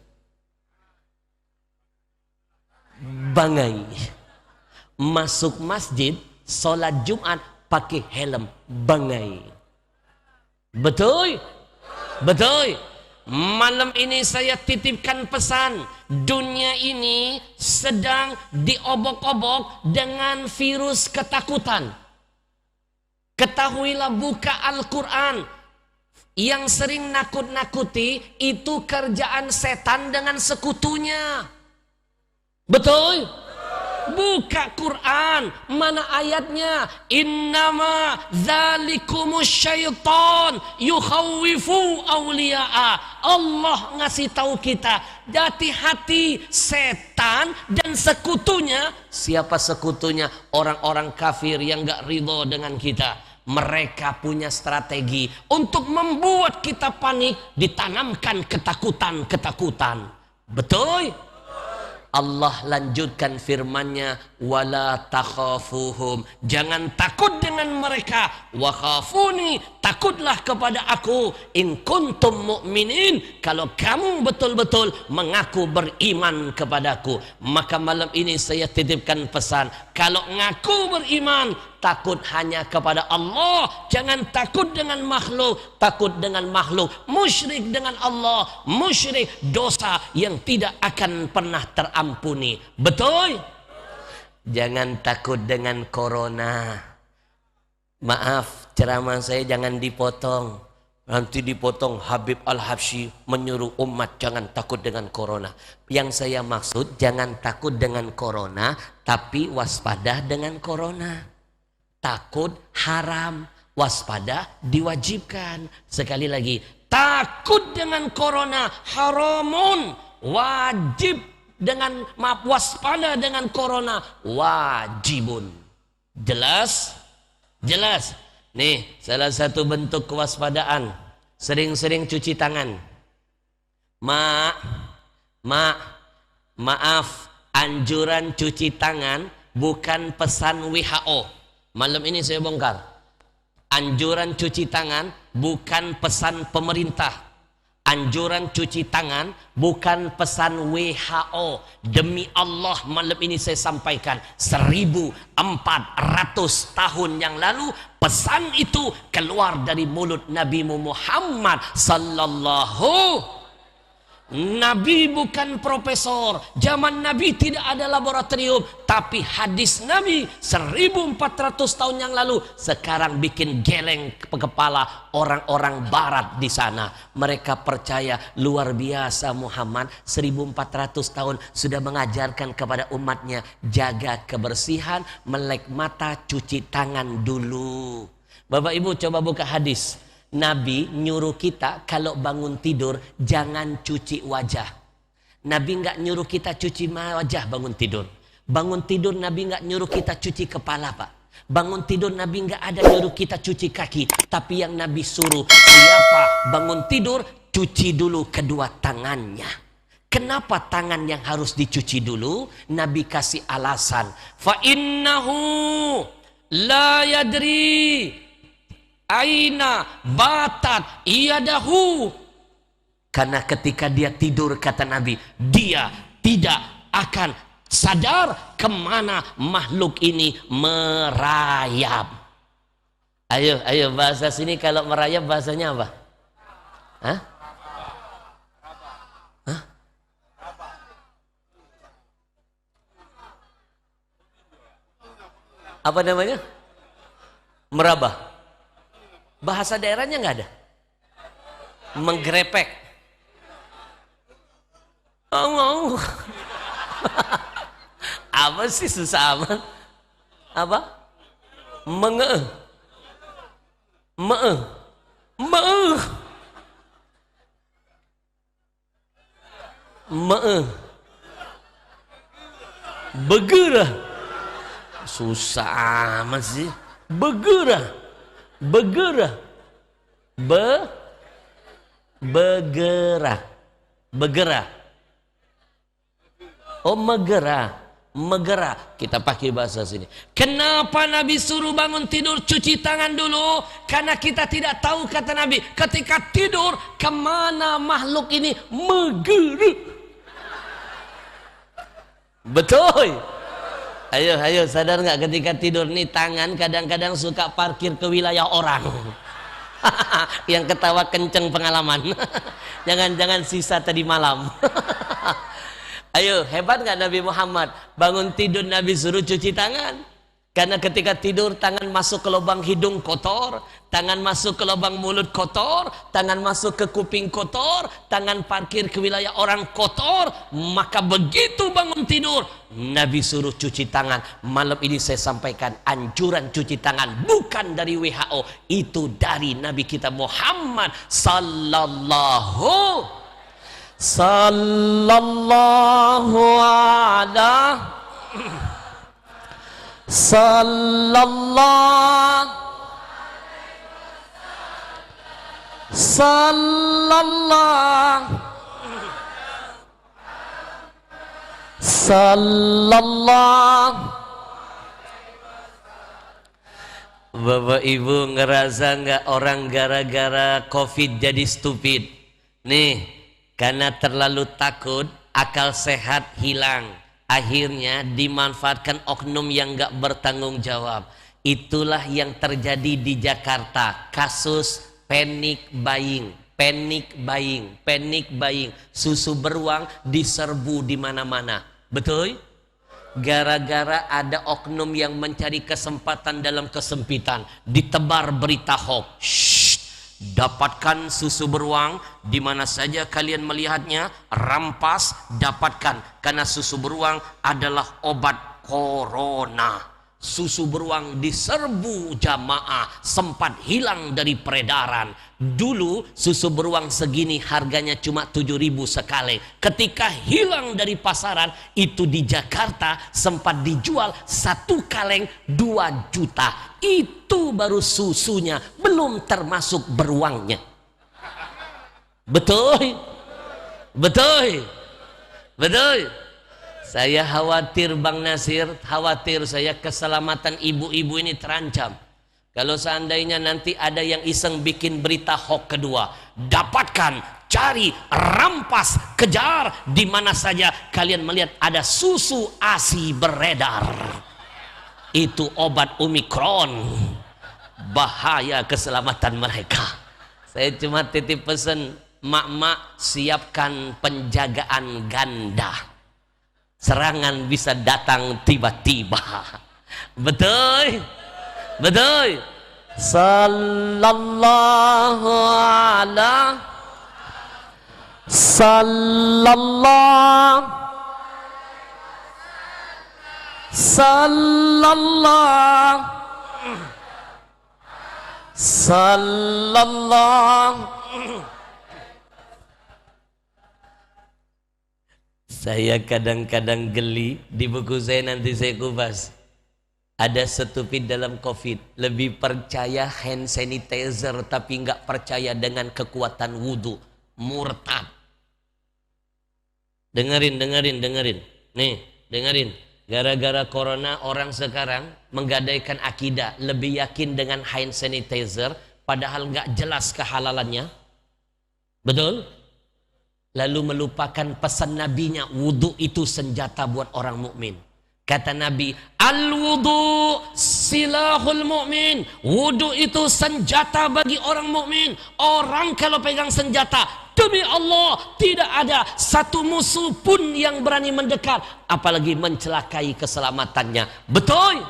Bangai. Masuk masjid sholat Jumat pakai helm. Bangai. Betul? Betul. Malam ini saya titipkan pesan. Dunia ini sedang diobok-obok dengan virus ketakutan. Ketahuilah, buka Al-Quran. Yang sering nakut-nakuti itu kerjaan setan dengan sekutunya. Betul? Buka Quran, mana ayatnya? Innama dzalikumus syaiton yukhawwifu awliya'a. Allah ngasih tahu kita, hati-hati setan dan sekutunya. Siapa sekutunya? Orang-orang kafir yang gak ridho dengan kita. Mereka punya strategi untuk membuat kita panik, ditanamkan ketakutan-ketakutan. Betul? Allah lanjutkan firman-Nya, wala takhafuhum, jangan takut dengan mereka, wa khafuni, takutlah kepada aku, in kuntum mu'minin, kalau kamu betul-betul mengaku beriman kepadaku. Maka malam ini saya titipkan pesan, kalau ngaku beriman, takut hanya kepada Allah, jangan takut dengan makhluk. Takut dengan makhluk, musyrik dengan Allah, musyrik, dosa yang tidak akan pernah terampuni. Betul? Jangan takut dengan corona. Maaf, ceramah saya jangan dipotong. Nanti dipotong Habib Al-Habsyi menyuruh umat jangan takut dengan corona. Yang saya maksud jangan takut dengan corona, tapi waspada dengan corona. Takut haram, waspada diwajibkan. Sekali lagi, takut dengan corona haramun, wajib dengan waspada dengan corona wajibun. Jelas? Jelas. Nih, salah satu bentuk kewaspadaan, sering-sering cuci tangan. Maaf, anjuran cuci tangan bukan pesan WHO. Malam ini saya bongkar. Anjuran cuci tangan bukan pesan pemerintah. Anjuran cuci tangan bukan pesan WHO. Demi Allah malam ini saya sampaikan, 1400 tahun yang lalu pesan itu keluar dari mulut Nabi Muhammad sallallahu. Nabi bukan profesor. Zaman Nabi tidak ada laboratorium, tapi hadis Nabi 1400 tahun yang lalu sekarang bikin geleng kepala orang-orang barat di sana. Mereka percaya luar biasa Muhammad 1400 tahun sudah mengajarkan kepada umatnya jaga kebersihan, melek mata, cuci tangan dulu. Bapak Ibu coba buka hadis. Nabi nyuruh kita kalau bangun tidur jangan cuci wajah. Nabi nggak nyuruh kita cuci wajah bangun tidur. Bangun tidur Nabi nggak nyuruh kita cuci kepala, Pak. Bangun tidur Nabi nggak ada nyuruh kita cuci kaki. Tapi yang Nabi suruh, siapa bangun tidur cuci dulu kedua tangannya. Kenapa tangan yang harus dicuci dulu? Nabi kasih alasan. Fa innahu la yadri aina batat iyadahu. Karena ketika dia tidur, kata Nabi, dia tidak akan sadar kemana makhluk ini merayap. Ayo bahasa sini kalau merayap bahasanya apa? Hah? Hah? Apa namanya? Meraba. Bahasa daerahnya nggak ada. Menggrepek. Oh. Apa sih susah amat? Apa? Menge. Bergerah. Susah amat sih. Bergerah. Bergerak. Oh, megerah. Kita pakai bahasa sini. Kenapa Nabi suruh bangun tidur cuci tangan dulu? Karena kita tidak tahu, kata Nabi, ketika tidur kemana makhluk ini menggerak. Betul. Ayo sadar nggak ketika tidur nih tangan kadang-kadang suka parkir ke wilayah orang. Yang ketawa kenceng pengalaman. Jangan-jangan sisa tadi malam. Ayo, hebat nggak Nabi Muhammad? Bangun tidur Nabi suruh cuci tangan. Karena ketika tidur tangan masuk ke lubang hidung kotor, tangan masuk ke lubang mulut kotor, tangan masuk ke kuping kotor, tangan parkir ke wilayah orang kotor, maka begitu bangun tidur Nabi suruh cuci tangan. Malam ini saya sampaikan anjuran cuci tangan bukan dari WHO, itu dari Nabi kita Muhammad sallallahu alaihi sallallahu Bapak Ibu ngerasa nggak orang gara-gara COVID jadi stupid? Nih, karena terlalu takut, akal sehat hilang. Akhirnya dimanfaatkan oknum yang gak bertanggung jawab. Itulah yang terjadi di Jakarta. Kasus panic buying. Susu beruang diserbu di mana-mana. Betul? Gara-gara ada oknum yang mencari kesempatan dalam kesempitan. Ditebar berita hoax. Dapatkan susu beruang di mana saja kalian melihatnya, rampas, dapatkan, karena susu beruang adalah obat corona. Susu beruang diserbu jamaah, sempat hilang dari peredaran. Dulu susu beruang segini harganya cuma 7.000 sekali. Ketika hilang dari pasaran, itu di Jakarta sempat dijual 1 kaleng 2 juta. Itu baru susunya, belum termasuk beruangnya. Betul? Betul? Betul? Saya khawatir Bang Nasir, khawatir saya keselamatan ibu-ibu ini terancam. Kalau seandainya nanti ada yang iseng bikin berita hoax kedua, dapatkan, cari, rampas, kejar di mana saja kalian melihat ada susu ASI beredar. Itu obat Omikron. Bahaya keselamatan mereka. Saya cuma titip pesan, mak-mak siapkan penjagaan ganda. Serangan bisa datang tiba-tiba. Betul? Betul? Sallallahu alaihi sallallahu. Saya kadang-kadang geli, di buku saya nanti saya kupas. Ada stupid dalam COVID, lebih percaya hand sanitizer tapi nggak percaya dengan kekuatan wudhu. Murtad. Dengerin. Nih, dengerin. Gara-gara corona orang sekarang menggadaikan akidah, lebih yakin dengan hand sanitizer padahal nggak jelas kehalalannya. Betul? Lalu melupakan pesan nabinya, wudhu itu senjata buat orang mukmin. Kata Nabi, al-wudhu silahul mu'min. Wudhu itu senjata bagi orang mukmin. Orang kalau pegang senjata, demi Allah tidak ada satu musuh pun yang berani mendekat, apalagi mencelakai keselamatannya. Betul?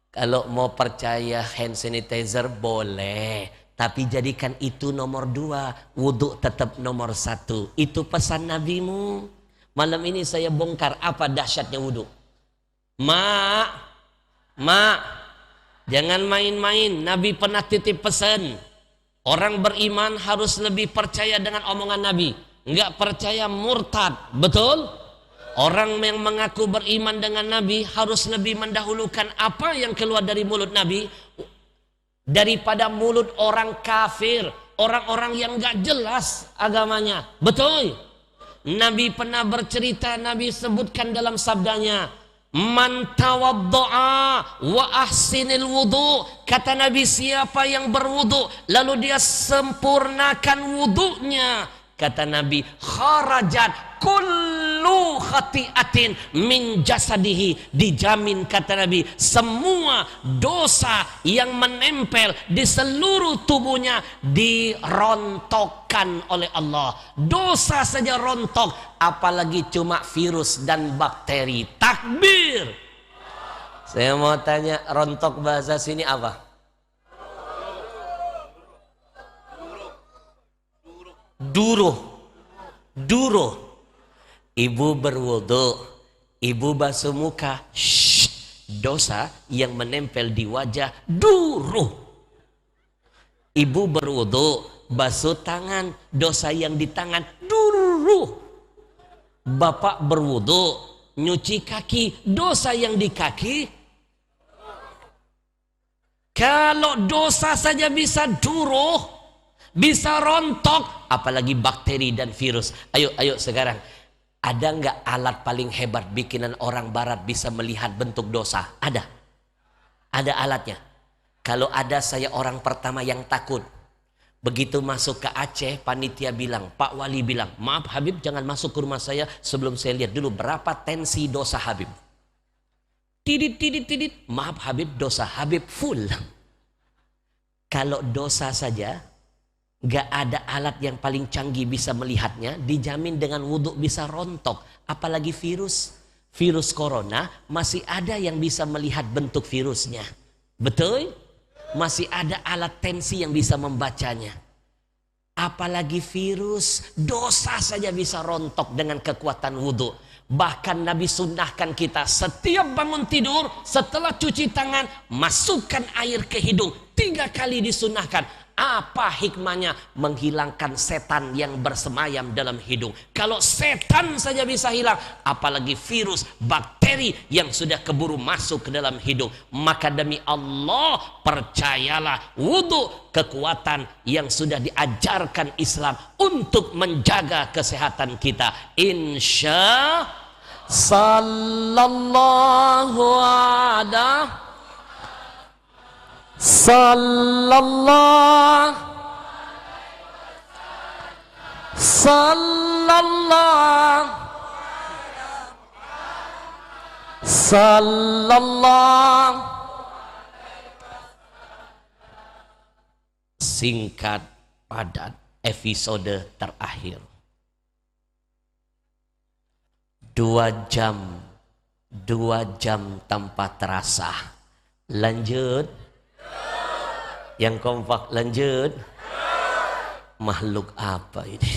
Kalau mau percaya hand sanitizer boleh, tapi jadikan itu nomor 2, wudhu tetap nomor 1. Itu pesan nabimu. Malam ini saya bongkar apa dahsyatnya wudhu. Mak, jangan main-main. Nabi pernah titip pesan, orang beriman harus lebih percaya dengan omongan Nabi. Enggak percaya murtad. Betul? Orang yang mengaku beriman dengan Nabi harus lebih mendahulukan apa yang keluar dari mulut Nabi daripada mulut orang kafir, orang-orang yang gak jelas agamanya. Betul? Nabi pernah bercerita, Nabi sebutkan dalam sabdanya, man tawadda'a wa ahsinil wudu. Kata Nabi, siapa yang berwudu lalu dia sempurnakan wudunya, kata Nabi, kharajat kullu khati'atin min jasadihi. Dijamin, kata Nabi, semua dosa yang menempel di seluruh tubuhnya dirontokkan oleh Allah. Dosa saja rontok, apalagi cuma virus dan bakteri. Takbir. Saya mau tanya, rontok bahasa sini apa? Duruh. Duruh. Ibu berwudu, ibu basuh muka, dosa yang menempel di wajah duruh. Ibu berwudu, basuh tangan, dosa yang di tangan duruh. Bapak berwudu, nyuci kaki, dosa yang di kaki. Kalau dosa saja bisa duruh, bisa rontok, apalagi bakteri dan virus. Ayo sekarang, ada nggak alat paling hebat bikinan orang barat bisa melihat bentuk dosa? Ada alatnya. Kalau ada, saya orang pertama yang takut. Begitu masuk ke Aceh, panitia bilang, Pak Wali bilang, maaf Habib, jangan masuk ke rumah saya sebelum saya lihat dulu berapa tensi dosa Habib. Tidit, maaf Habib, dosa Habib full. Kalau dosa saja, gak ada alat yang paling canggih bisa melihatnya, dijamin dengan wudhu bisa rontok. Apalagi virus corona, masih ada yang bisa melihat bentuk virusnya. Betul? Masih ada alat tensi yang bisa membacanya. Apalagi virus, dosa saja bisa rontok dengan kekuatan wudhu. Bahkan Nabi sunnahkan kita setiap bangun tidur, setelah cuci tangan, masukkan air ke hidung 3 kali disunahkan. Apa hikmahnya? Menghilangkan setan yang bersemayam dalam hidung. Kalau setan saja bisa hilang, apalagi virus, bakteri yang sudah keburu masuk ke dalam hidung. Maka demi Allah, percayalah, wudhu kekuatan yang sudah diajarkan Islam untuk menjaga kesehatan kita. Insya sallallahu alaihi sallallahu singkat padat episode terakhir 2 jam tanpa terasa. Lanjut. Yang kompak lanjut. Makhluk apa ini?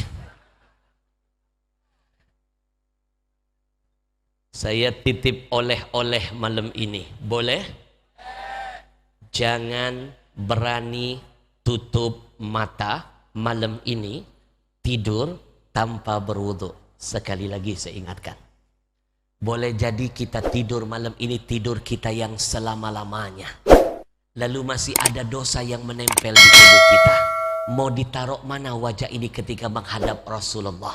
Saya titip oleh-oleh malam ini. Boleh? Jangan berani tutup mata malam ini tidur tanpa berwudu. Sekali lagi saya ingatkan. Boleh jadi kita tidur malam ini tidur kita yang selama-lamanya. Lalu masih ada dosa yang menempel di tubuh kita. Mau ditaruh mana wajah ini ketika menghadap Rasulullah?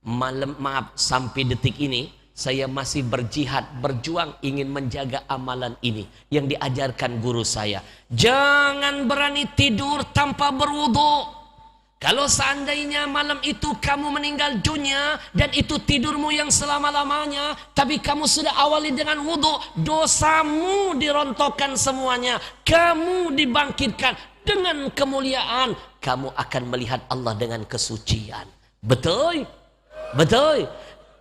Maaf, sampai detik ini saya masih berjihad, berjuang ingin menjaga amalan ini yang diajarkan guru saya. Jangan berani tidur tanpa berwudu. Kalau seandainya malam itu kamu meninggal dunia dan itu tidurmu yang selama-lamanya, tapi kamu sudah awali dengan wudhu, dosamu dirontokkan semuanya. Kamu dibangkitkan dengan kemuliaan. Kamu akan melihat Allah dengan kesucian. Betul? Betul?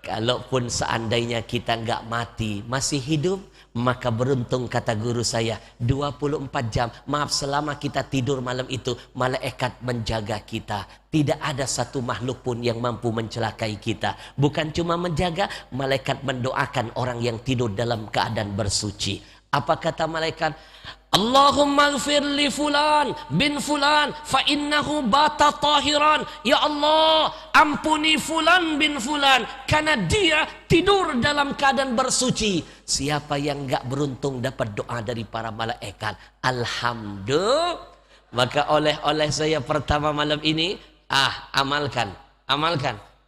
Kalaupun seandainya kita nggak mati, masih hidup, maka beruntung kata guru saya, 24 jam, maaf selama kita tidur malam itu, malaikat menjaga kita. Tidak ada satu makhluk pun yang mampu mencelakai kita. Bukan cuma menjaga, malaikat mendoakan orang yang tidur dalam keadaan bersuci. Apa kata malaikat? Allahumma ighfir li fulan bin fulan fa innahu bata tahiran. Ya Allah, ampuni fulan bin fulan karena dia tidur dalam keadaan bersuci. Siapa yang enggak beruntung dapat doa dari para malaikat? Alhamdulillah. Maka oleh saya pertama malam ini, amalkan.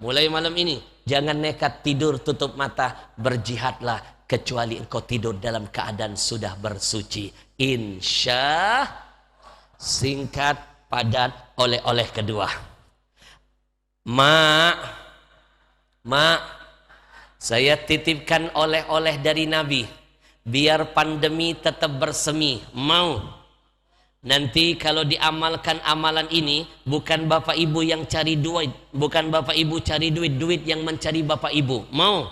Mulai malam ini jangan nekat tidur tutup mata, berjihadlah kecuali engkau tidur dalam keadaan sudah bersuci. Insya singkat padat oleh-oleh kedua. Mak, saya titipkan oleh-oleh dari Nabi biar pandemi tetap bersemi. Mau? Nanti kalau diamalkan amalan ini, bukan bapak ibu yang cari duit, bukan bapak ibu cari duit, duit yang mencari bapak ibu. Mau?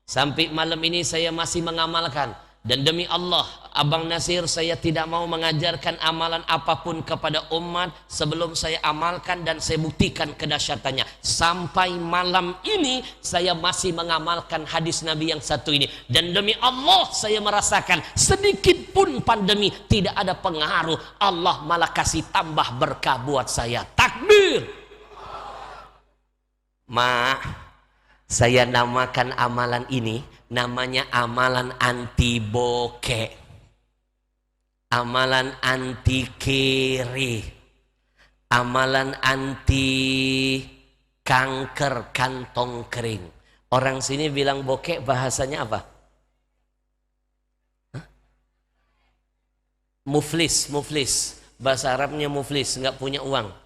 Sampai malam ini saya masih mengamalkan. Dan demi Allah, Abang Nasir, saya tidak mau mengajarkan amalan apapun kepada umat sebelum saya amalkan dan saya buktikan kedahsyatannya. Sampai malam ini saya masih mengamalkan hadis Nabi yang satu ini. Dan demi Allah, saya merasakan sedikit pun pandemi tidak ada pengaruh. Allah malah kasih tambah berkah buat saya. Takbir. Saya namakan amalan ini namanya amalan anti bokeh, amalan anti kiri, amalan anti kanker kantong kering. Orang sini bilang bokeh bahasanya apa? Hah? Muflis. Bahasa Arabnya muflis, nggak punya uang.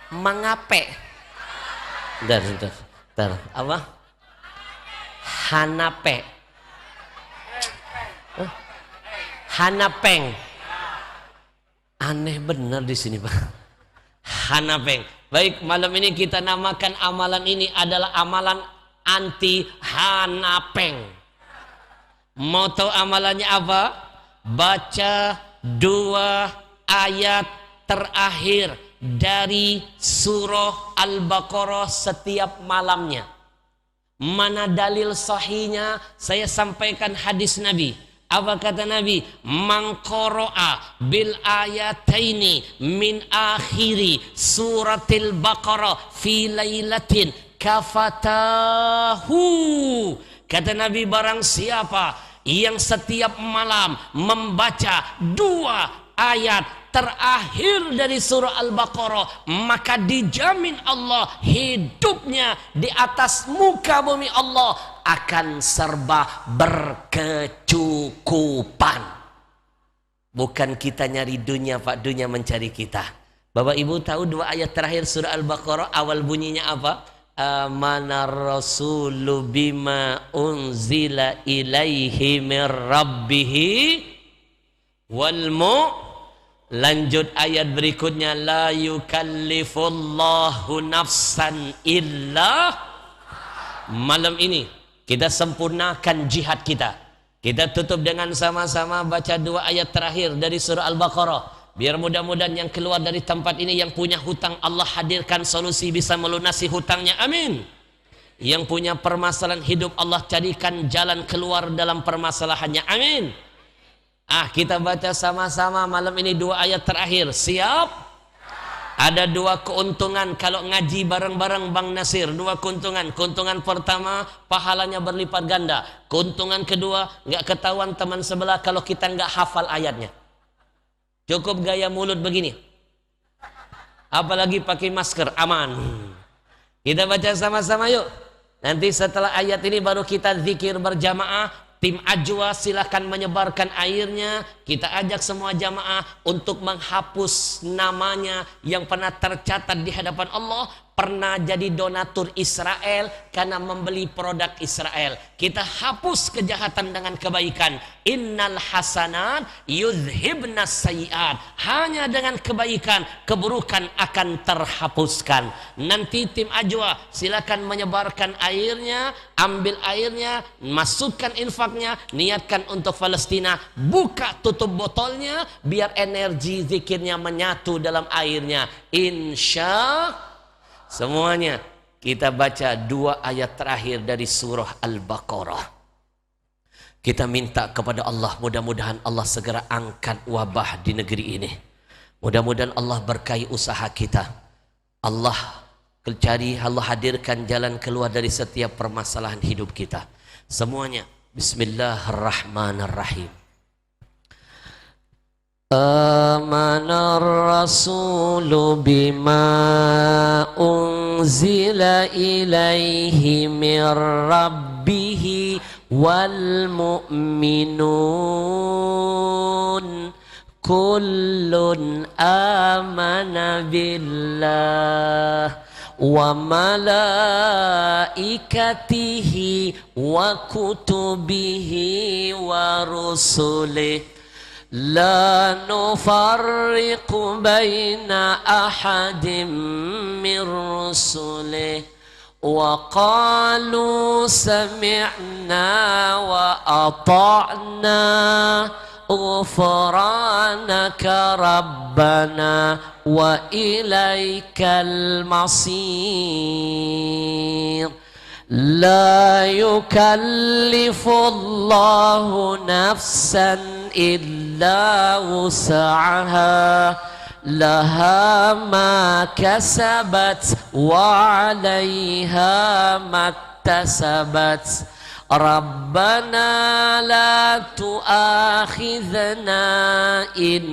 Mengape? Bentar. Apa? Hanape. Hanapeng. Aneh benar di sini, Pak. Hanapeng. Baik, malam ini kita namakan amalan ini adalah amalan anti hanapeng. Mau tahu amalannya apa? Baca 2 ayat terakhir dari surah Al-Baqarah setiap malamnya. Mana dalil sahihnya? Saya sampaikan hadis Nabi. Apa kata Nabi? Man qara'a bil ayataini min akhiri suratil Baqarah fi lailatin kafatahu. Kata Nabi, barang siapa yang setiap malam membaca 2 ayat terakhir dari surah Al-Baqarah, maka dijamin Allah hidupnya di atas muka bumi Allah akan serba berkecukupan. Bukan kita nyari dunia, Pak, dunia mencari kita. Bapak Ibu tahu 2 ayat terakhir surah Al-Baqarah awal bunyinya apa? Amanar rasulu bima unzila ilaihi mir rabbihi wal lanjut ayat berikutnya, la yukallifullahu nafsan illa. Malam ini kita sempurnakan jihad kita. Kita tutup dengan sama-sama baca 2 ayat terakhir dari surah Al-Baqarah. Biar mudah-mudahan yang keluar dari tempat ini yang punya hutang, Allah hadirkan solusi bisa melunasi hutangnya. Amin. Yang punya permasalahan hidup, Allah carikan jalan keluar dalam permasalahannya. Amin. Kita baca sama-sama malam ini 2 ayat terakhir. Siap? Ada 2 keuntungan kalau ngaji bareng-bareng Bang Nasir. 2 keuntungan. Keuntungan pertama, pahalanya berlipat ganda. Keuntungan kedua, nggak ketahuan teman sebelah kalau kita nggak hafal ayatnya. Cukup gaya mulut begini. Apalagi pakai masker, aman. Kita baca sama-sama yuk. Nanti setelah ayat ini baru kita zikir berjamaah. Tim Ajwa silakan menyebarkan airnya. Kita ajak semua jamaah untuk menghapus namanya yang pernah tercatat di hadapan Allah, pernah jadi donatur Israel karena membeli produk Israel. Kita hapus kejahatan dengan kebaikan. Innal hasanat yudhibnas sayiat. Hanya dengan kebaikan keburukan akan terhapuskan. Nanti tim Ajwa silakan menyebarkan airnya, ambil airnya, masukkan infaknya, niatkan untuk Palestina, buka tutup botolnya biar energi zikirnya menyatu dalam airnya. Insya semuanya kita baca 2 ayat terakhir dari surah Al-Baqarah. Kita minta kepada Allah, mudah-mudahan Allah segera angkat wabah di negeri ini. Mudah-mudahan Allah berkahi usaha kita. Allah hadirkan jalan keluar dari setiap permasalahan hidup kita. Semuanya. Bismillahirrahmanirrahim. Amanar rasulu bima unzila ilaihi mir rabbihi wal mu'minun kullun amana billah wa malaikatihi wa kutubihi wa rusulihi la nufarriqu baina ahadin min rusulihi وقالوا سمعنا وأطعنا غفرانك ربنا وإليك المصير لا يكلف الله نفسا إلا وسعها لها ما كسبت وعليها ما اكتسبت ربنا لا تؤاخذنا إن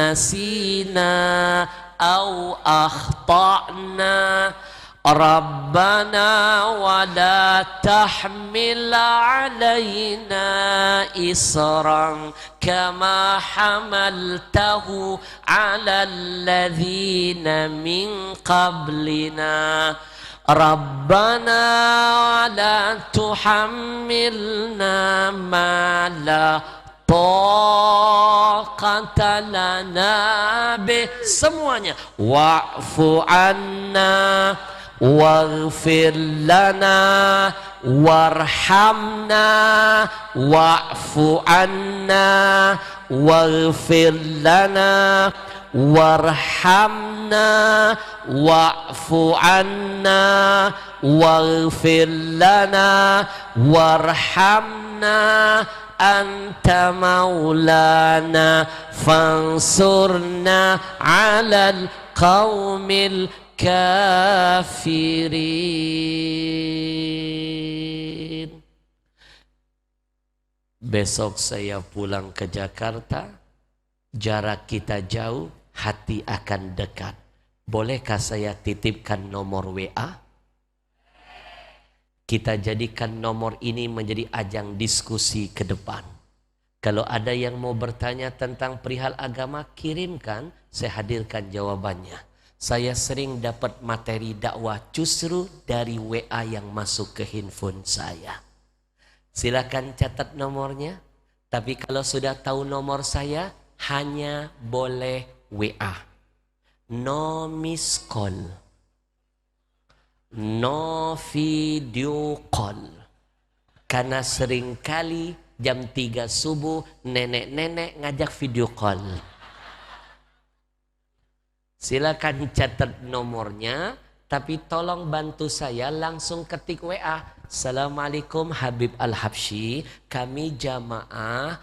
نسينا أو أخطأنا ربنا ولا تحمل علينا إصرا كما حملته على الذين من قبلنا ربنا ولا تحملنا ما لا طاقة لنا به semuanya wa'fu anna waghfir lana warhamna wa'fu anna waghfir lana warhamna wa'fu anna waghfir lana warhamna anta maulana fansurna 'alal qaumil kafirin. Besok saya pulang ke Jakarta, jarak kita jauh, hati akan dekat. Bolehkah saya titipkan nomor WA? Kita jadikan nomor ini menjadi ajang diskusi ke depan. Kalau ada yang mau bertanya tentang perihal agama, kirimkan, saya hadirkan jawabannya. Saya sering dapat materi dakwah justru dari WA yang masuk ke handphone saya. Silakan catat nomornya. Tapi kalau sudah tahu nomor saya, hanya boleh WA. No miss call. No video call. Karena seringkali jam 3 subuh nenek-nenek ngajak video call. Silakan catat nomornya, tapi tolong bantu saya langsung ketik WA. Assalamualaikum Habib Al-Habsyi, kami jamaah.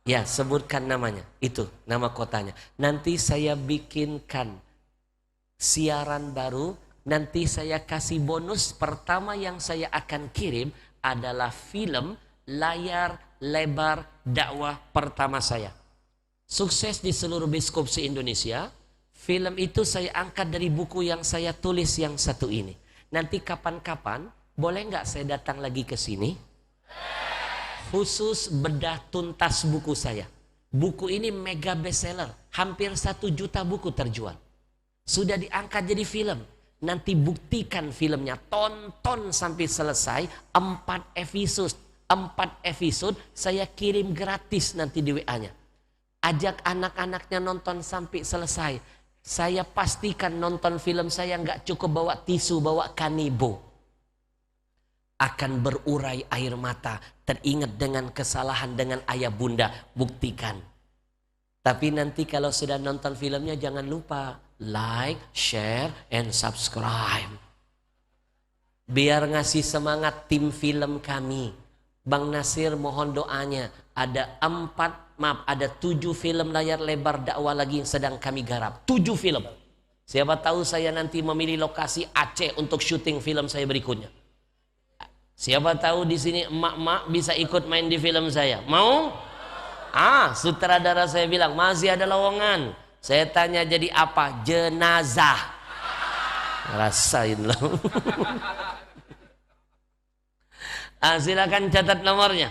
Ya, sebutkan namanya. Itu nama kotanya. Nanti saya bikinkan siaran baru. Nanti saya kasih bonus. Pertama yang saya akan kirim adalah film layar lebar dakwah pertama saya. Sukses di seluruh biskop se-Indonesia. Film itu saya angkat dari buku yang saya tulis yang satu ini. Nanti kapan-kapan boleh nggak saya datang lagi ke sini? Khusus bedah tuntas buku saya. Buku ini mega bestseller. Hampir 1 juta buku terjual. Sudah diangkat jadi film. Nanti buktikan filmnya. Tonton sampai selesai. 4 episode. 4 episode saya kirim gratis nanti di WA-nya. Ajak anak-anaknya nonton sampai selesai. Saya pastikan nonton film saya nggak cukup bawa tisu, bawa kanibo. Akan berurai air mata, teringat dengan kesalahan dengan ayah bunda, buktikan. Tapi nanti kalau sudah nonton filmnya jangan lupa like, share, and subscribe. Biar ngasih semangat tim film kami. Bang Nasir mohon doanya. Ada 7 film layar lebar dakwah lagi yang sedang kami garap. 7 film. Siapa tahu saya nanti memilih lokasi Aceh untuk syuting film saya berikutnya. Siapa tahu di sini emak-emak bisa ikut main di film saya. Mau? Sutradara saya bilang masih ada lowongan. Saya tanya jadi apa? Jenazah. Rasain loh. Silakan catat nomornya.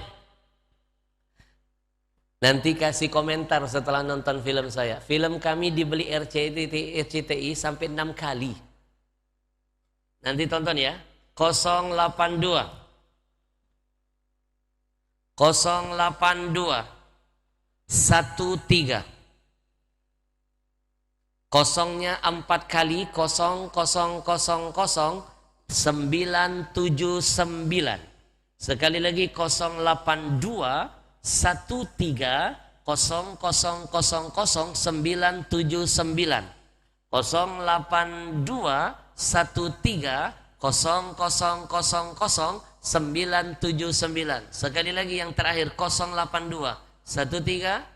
Nanti kasih komentar setelah nonton film saya. Film kami dibeli RCTI sampai 6 kali. Nanti tonton ya. 082 082 13 Kosongnya 4 kali 0000979. Sekali lagi 0821300000979. 0821300000979. Sekali lagi yang terakhir 0821300000979.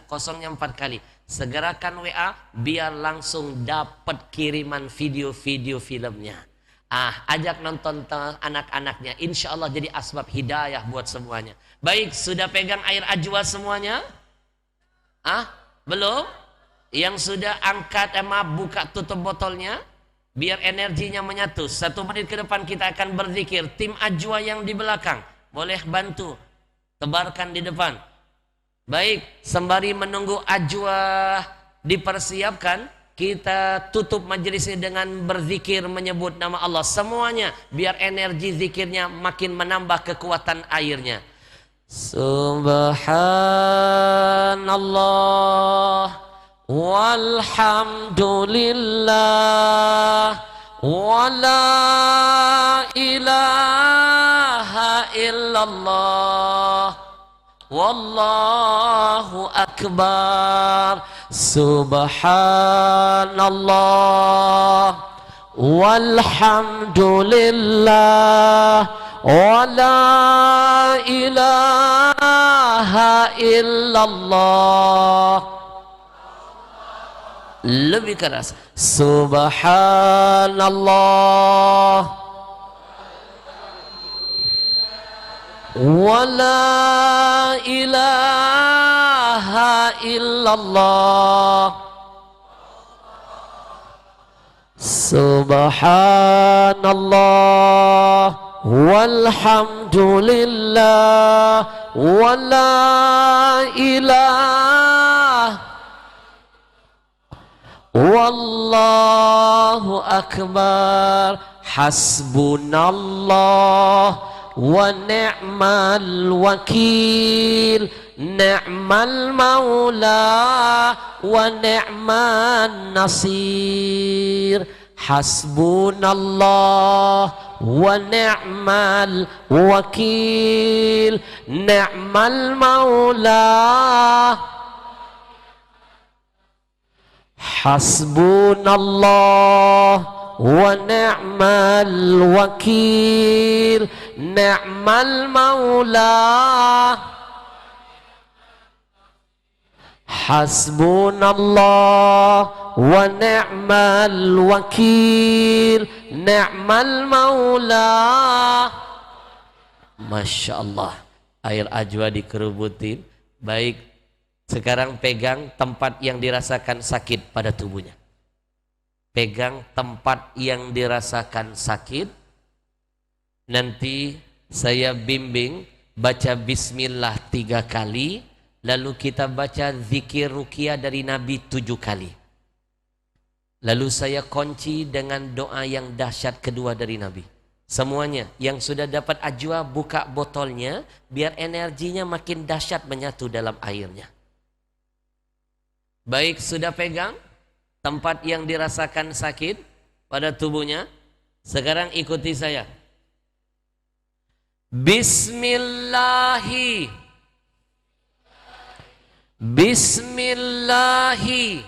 Kosongnya 4 kali. Segerakan WA biar langsung dapat kiriman video-video filmnya. Ajak nonton anak-anaknya. Insya Allah jadi asbab hidayah buat semuanya. Baik, sudah pegang air ajwa semuanya? Belum? Yang sudah angkat, buka tutup botolnya, biar energinya menyatu. 1 menit ke depan kita akan berzikir. Tim ajwa yang di belakang, boleh bantu tebarkan di depan. Baik, sembari menunggu ajwa dipersiapkan, kita tutup majelis ini dengan berzikir menyebut nama Allah semuanya, biar energi zikirnya makin menambah kekuatan airnya. Subhanallah walhamdulillah wa la ilaha illallah wallahu akbar. Subhanallah walhamdulillah wa la ilaha illallah. Lebih keras. Subhanallah wa la ilaha illallah. Subhanallah walhamdulillah wa la ilaha wallahu akbar. Hasbunallah wa ni'mal wakil, ni'mal maula wa ni'man nasir. Hasbunallah wa ni'mal wakil, ni'mal maula. Hasbunallah wa ni'mal wakil, ni'mal maula. Hasbunallah wa ni'mal wakil, ni'mal maula. Masya Allah, air ajwa dikerubutin. Baik, sekarang pegang tempat yang dirasakan sakit pada tubuhnya. Pegang tempat yang dirasakan sakit. Nanti saya bimbing baca bismillah 3 kali, lalu kita baca zikir ruqyah dari Nabi 7 kali. Lalu saya kunci dengan doa yang dahsyat kedua dari Nabi. Semuanya yang sudah dapat ajwa buka botolnya biar energinya makin dahsyat menyatu dalam airnya. Baik, sudah pegang tempat yang dirasakan sakit pada tubuhnya. Sekarang ikuti saya. Bismillahi. Bismillahi.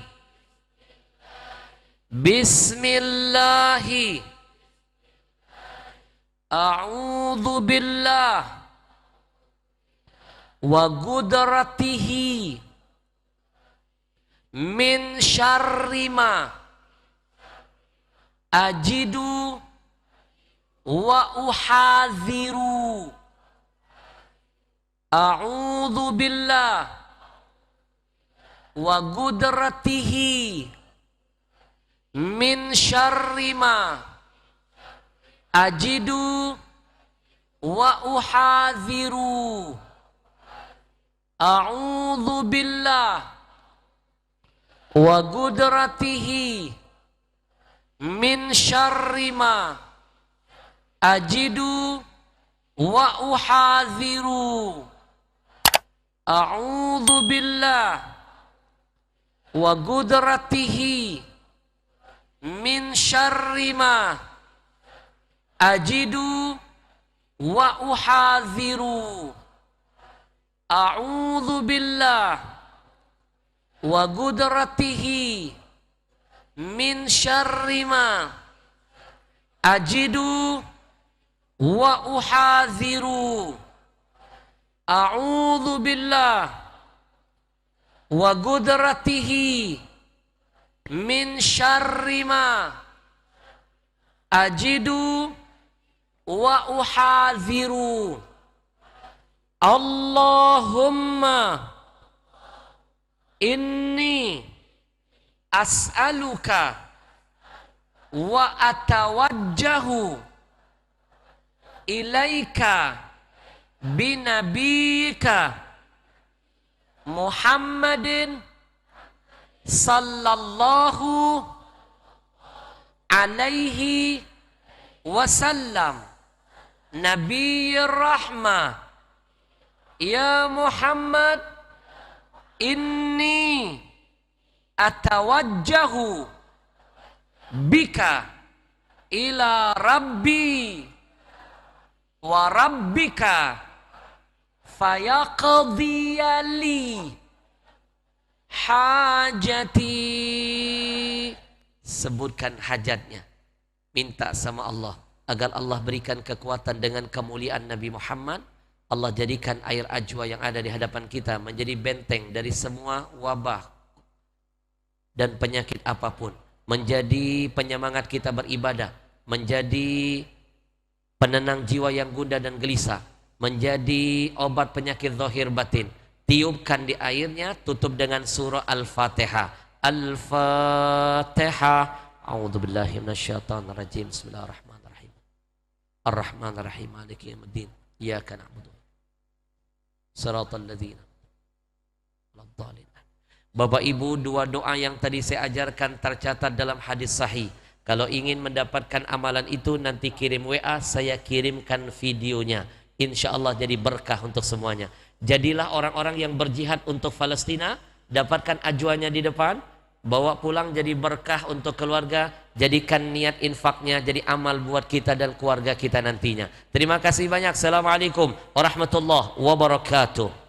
Bismillahi. A'udzu billah wa qudratihi min syarri ma ajidu wa uhadhiru. A'udzu billah wa qudratihi min syarri ma ajidu wa uhadhiru. A'udzu billah wa qudratihi min syarri ma ajidu wa uhadhiru. A'udzu billah wa qudratihi min syarri ma ajidu wa uhadhiru. A'udzu billah wa qudratihi min syarri ma ajidu wa uhadhiru. A'udzu billah wa qudratihi min syarri ma ajidu wa uhadhiru. Allahumma inni as'aluka wa atawajjahu ilaika binabiyika Muhammadin sallallahu alaihi wasallam Nabiyyir rahmah. Ya Muhammad, inni atawajjahu bika ila rabbi wa rabbika fayaqdiyali hajati. Sebutkan hajatnya, minta sama Allah agar Allah berikan kekuatan dengan kemuliaan Nabi Muhammad. Allah jadikan air ajwa yang ada di hadapan kita menjadi benteng dari semua wabah dan penyakit apapun, menjadi penyemangat kita beribadah, menjadi penenang jiwa yang gundah dan gelisah, menjadi obat penyakit zahir batin. Tiupkan di airnya, tutup dengan surah Al-Fatihah. Al-Fatihah. A'udzubillahi minasyaitonir rajim. Bismillahirrahmanirrahim. Ar-Rahmanir-Rahim. Maliki yaumiddin. Iyyaka na'budu. Shiratal ladzina an'amta 'alaihim. Bapak Ibu, dua doa yang tadi saya ajarkan tercatat dalam hadis sahih. Kalau ingin mendapatkan amalan itu, nanti kirim WA, saya kirimkan videonya. Insya Allah jadi berkah untuk semuanya. Jadilah orang-orang yang berjihad untuk Palestina, dapatkan ajwanya di depan, bawa pulang jadi berkah untuk keluarga, jadikan niat infaknya jadi amal buat kita dan keluarga kita nantinya. Terima kasih banyak. Assalamualaikum warahmatullahi wabarakatuh.